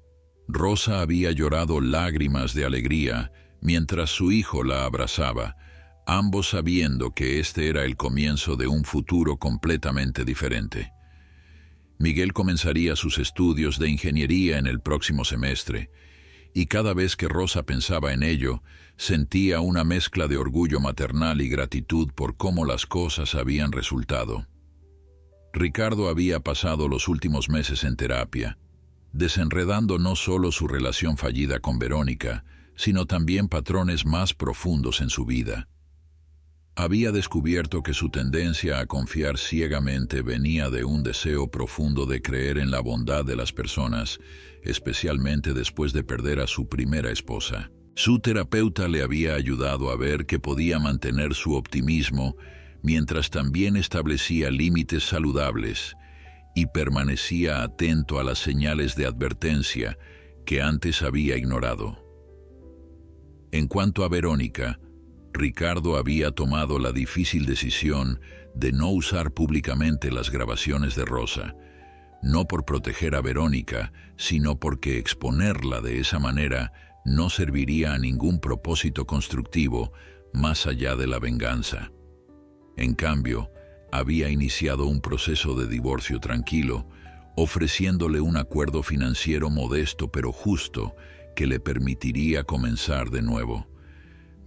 Rosa había llorado lágrimas de alegría mientras su hijo la abrazaba, ambos sabiendo que este era el comienzo de un futuro completamente diferente. Miguel comenzaría sus estudios de ingeniería en el próximo semestre, y cada vez que Rosa pensaba en ello, sentía una mezcla de orgullo maternal y gratitud por cómo las cosas habían resultado. Ricardo había pasado los últimos meses en terapia, desenredando no solo su relación fallida con Verónica, sino también patrones más profundos en su vida. Había descubierto que su tendencia a confiar ciegamente venía de un deseo profundo de creer en la bondad de las personas, especialmente después de perder a su primera esposa. Su terapeuta le había ayudado a ver que podía mantener su optimismo mientras también establecía límites saludables y permanecía atento a las señales de advertencia que antes había ignorado. En cuanto a Verónica, Ricardo había tomado la difícil decisión de no usar públicamente las grabaciones de Rosa, no por proteger a Verónica, sino porque exponerla de esa manera no serviría a ningún propósito constructivo más allá de la venganza. En cambio, había iniciado un proceso de divorcio tranquilo, ofreciéndole un acuerdo financiero modesto pero justo que le permitiría comenzar de nuevo.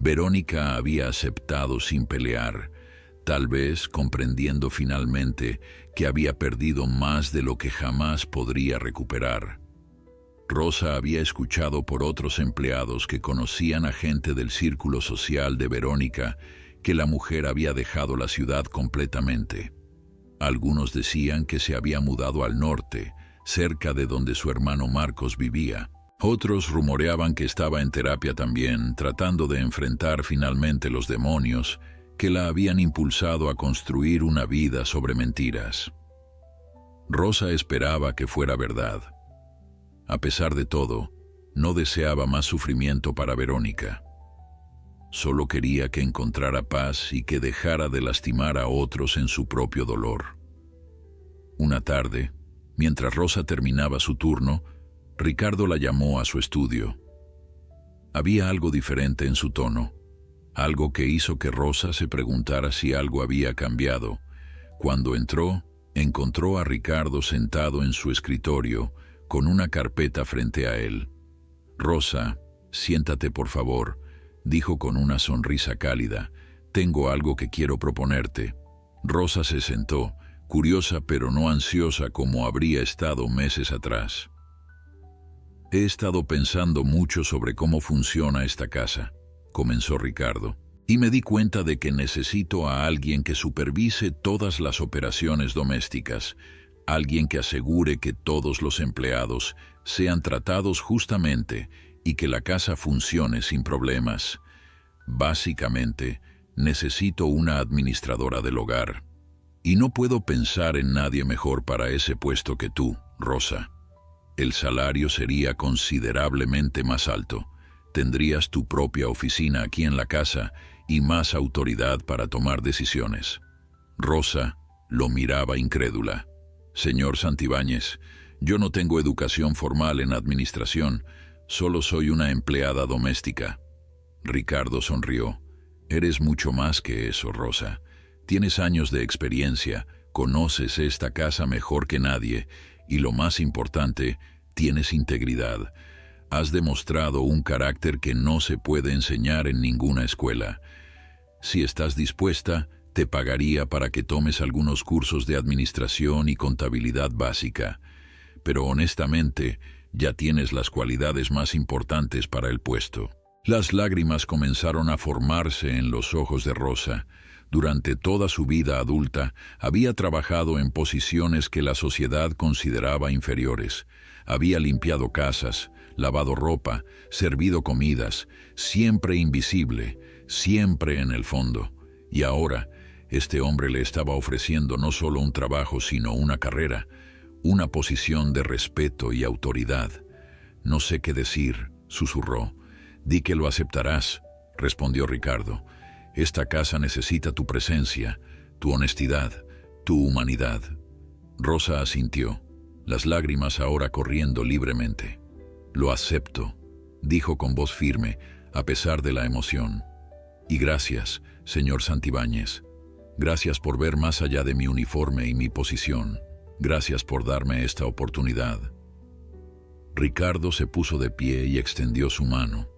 Verónica había aceptado sin pelear, tal vez comprendiendo finalmente que había perdido más de lo que jamás podría recuperar. Rosa había escuchado por otros empleados que conocían a gente del círculo social de Verónica que la mujer había dejado la ciudad completamente. Algunos decían que se había mudado al norte, cerca de donde su hermano Marcos vivía. Otros rumoreaban que estaba en terapia también, tratando de enfrentar finalmente los demonios que la habían impulsado a construir una vida sobre mentiras. Rosa esperaba que fuera verdad. A pesar de todo, no deseaba más sufrimiento para Verónica. Solo quería que encontrara paz y que dejara de lastimar a otros en su propio dolor. Una tarde, mientras Rosa terminaba su turno, Ricardo la llamó a su estudio. Había algo diferente en su tono, algo que hizo que Rosa se preguntara si algo había cambiado. Cuando entró, encontró a Ricardo sentado en su escritorio, con una carpeta frente a él. «Rosa, siéntate por favor», dijo con una sonrisa cálida. «Tengo algo que quiero proponerte». Rosa se sentó, curiosa pero no ansiosa como habría estado meses atrás. «He estado pensando mucho sobre cómo funciona esta casa», comenzó Ricardo, «y me di cuenta de que necesito a alguien que supervise todas las operaciones domésticas, alguien que asegure que todos los empleados sean tratados justamente y que la casa funcione sin problemas. Básicamente, necesito una administradora del hogar. Y no puedo pensar en nadie mejor para ese puesto que tú, Rosa. El salario sería considerablemente más alto. Tendrías tu propia oficina aquí en la casa y más autoridad para tomar decisiones». Rosa lo miraba incrédula. «Señor Santibáñez, yo no tengo educación formal en administración, solo soy una empleada doméstica». Ricardo sonrió. «Eres mucho más que eso, Rosa. Tienes años de experiencia, conoces esta casa mejor que nadie, y lo más importante, tienes integridad. Has demostrado un carácter que no se puede enseñar en ninguna escuela. Si estás dispuesta, te pagaría para que tomes algunos cursos de administración y contabilidad básica. Pero honestamente, ya tienes las cualidades más importantes para el puesto». Las lágrimas comenzaron a formarse en los ojos de Rosa. Durante toda su vida adulta, había trabajado en posiciones que la sociedad consideraba inferiores. Había limpiado casas, lavado ropa, servido comidas, siempre invisible, siempre en el fondo. Y ahora, este hombre le estaba ofreciendo no solo un trabajo, sino una carrera, una posición de respeto y autoridad. «No sé qué decir», susurró. «Di que lo aceptarás», respondió Ricardo. «Esta casa necesita tu presencia, tu honestidad, tu humanidad». Rosa asintió, las lágrimas ahora corriendo libremente. «Lo acepto», dijo con voz firme, a pesar de la emoción. «Y gracias, señor Santibáñez. Gracias por ver más allá de mi uniforme y mi posición. Gracias por darme esta oportunidad». Ricardo se puso de pie y extendió su mano.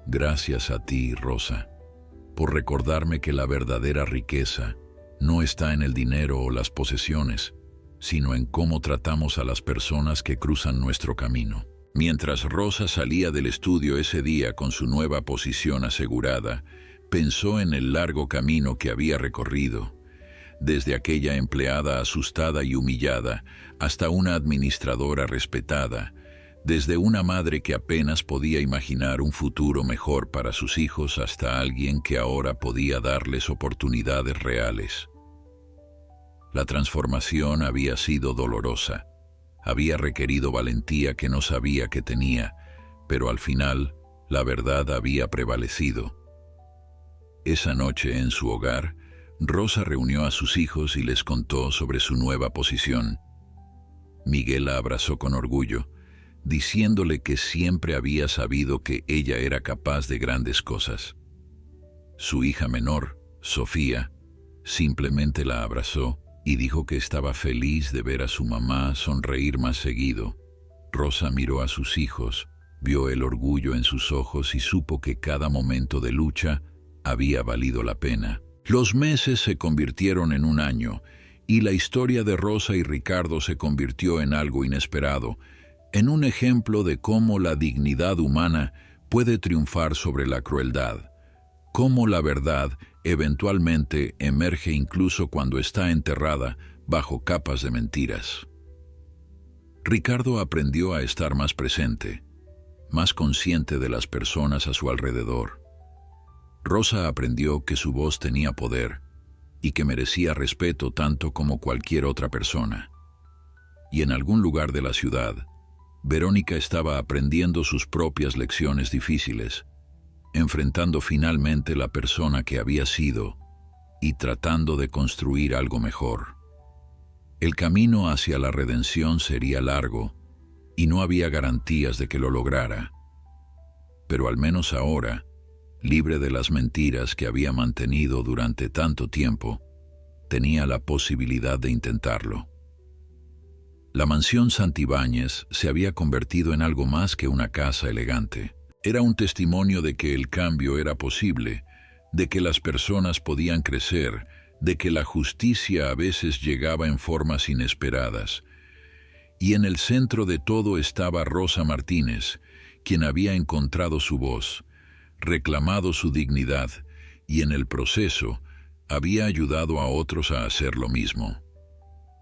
«Gracias a ti, Rosa, por recordarme que la verdadera riqueza no está en el dinero o las posesiones, sino en cómo tratamos a las personas que cruzan nuestro camino». Mientras Rosa salía del estudio ese día con su nueva posición asegurada, pensó en el largo camino que había recorrido, desde aquella empleada asustada y humillada hasta una administradora respetada, desde una madre que apenas podía imaginar un futuro mejor para sus hijos hasta alguien que ahora podía darles oportunidades reales. La transformación había sido dolorosa, había requerido valentía que no sabía que tenía, pero al final la verdad había prevalecido. Esa noche en su hogar, Rosa reunió a sus hijos y les contó sobre su nueva posición. Miguel la abrazó con orgullo, diciéndole que siempre había sabido que ella era capaz de grandes cosas. Su hija menor, Sofía, simplemente la abrazó y dijo que estaba feliz de ver a su mamá sonreír más seguido. Rosa miró a sus hijos, vio el orgullo en sus ojos y supo que cada momento de lucha había valido la pena. Los meses se convirtieron en un año, y la historia de Rosa y Ricardo se convirtió en algo inesperado, en un ejemplo de cómo la dignidad humana puede triunfar sobre la crueldad, cómo la verdad eventualmente emerge incluso cuando está enterrada bajo capas de mentiras. Ricardo aprendió a estar más presente, más consciente de las personas a su alrededor. Rosa aprendió que su voz tenía poder y que merecía respeto tanto como cualquier otra persona. Y en algún lugar de la ciudad, Verónica estaba aprendiendo sus propias lecciones difíciles, enfrentando finalmente la persona que había sido y tratando de construir algo mejor. El camino hacia la redención sería largo y no había garantías de que lo lograra. Pero al menos ahora, libre de las mentiras que había mantenido durante tanto tiempo, tenía la posibilidad de intentarlo. La mansión Santibáñez se había convertido en algo más que una casa elegante. Era un testimonio de que el cambio era posible, de que las personas podían crecer, de que la justicia a veces llegaba en formas inesperadas. Y en el centro de todo estaba Rosa Martínez, quien había encontrado su voz, reclamado su dignidad y en el proceso había ayudado a otros a hacer lo mismo.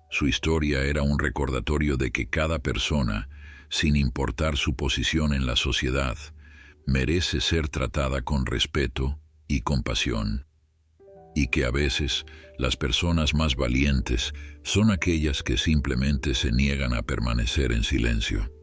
Su historia era un recordatorio de que cada persona, sin importar su posición en la sociedad, merece ser tratada con respeto y compasión, y que a veces las personas más valientes son aquellas que simplemente se niegan a permanecer en silencio.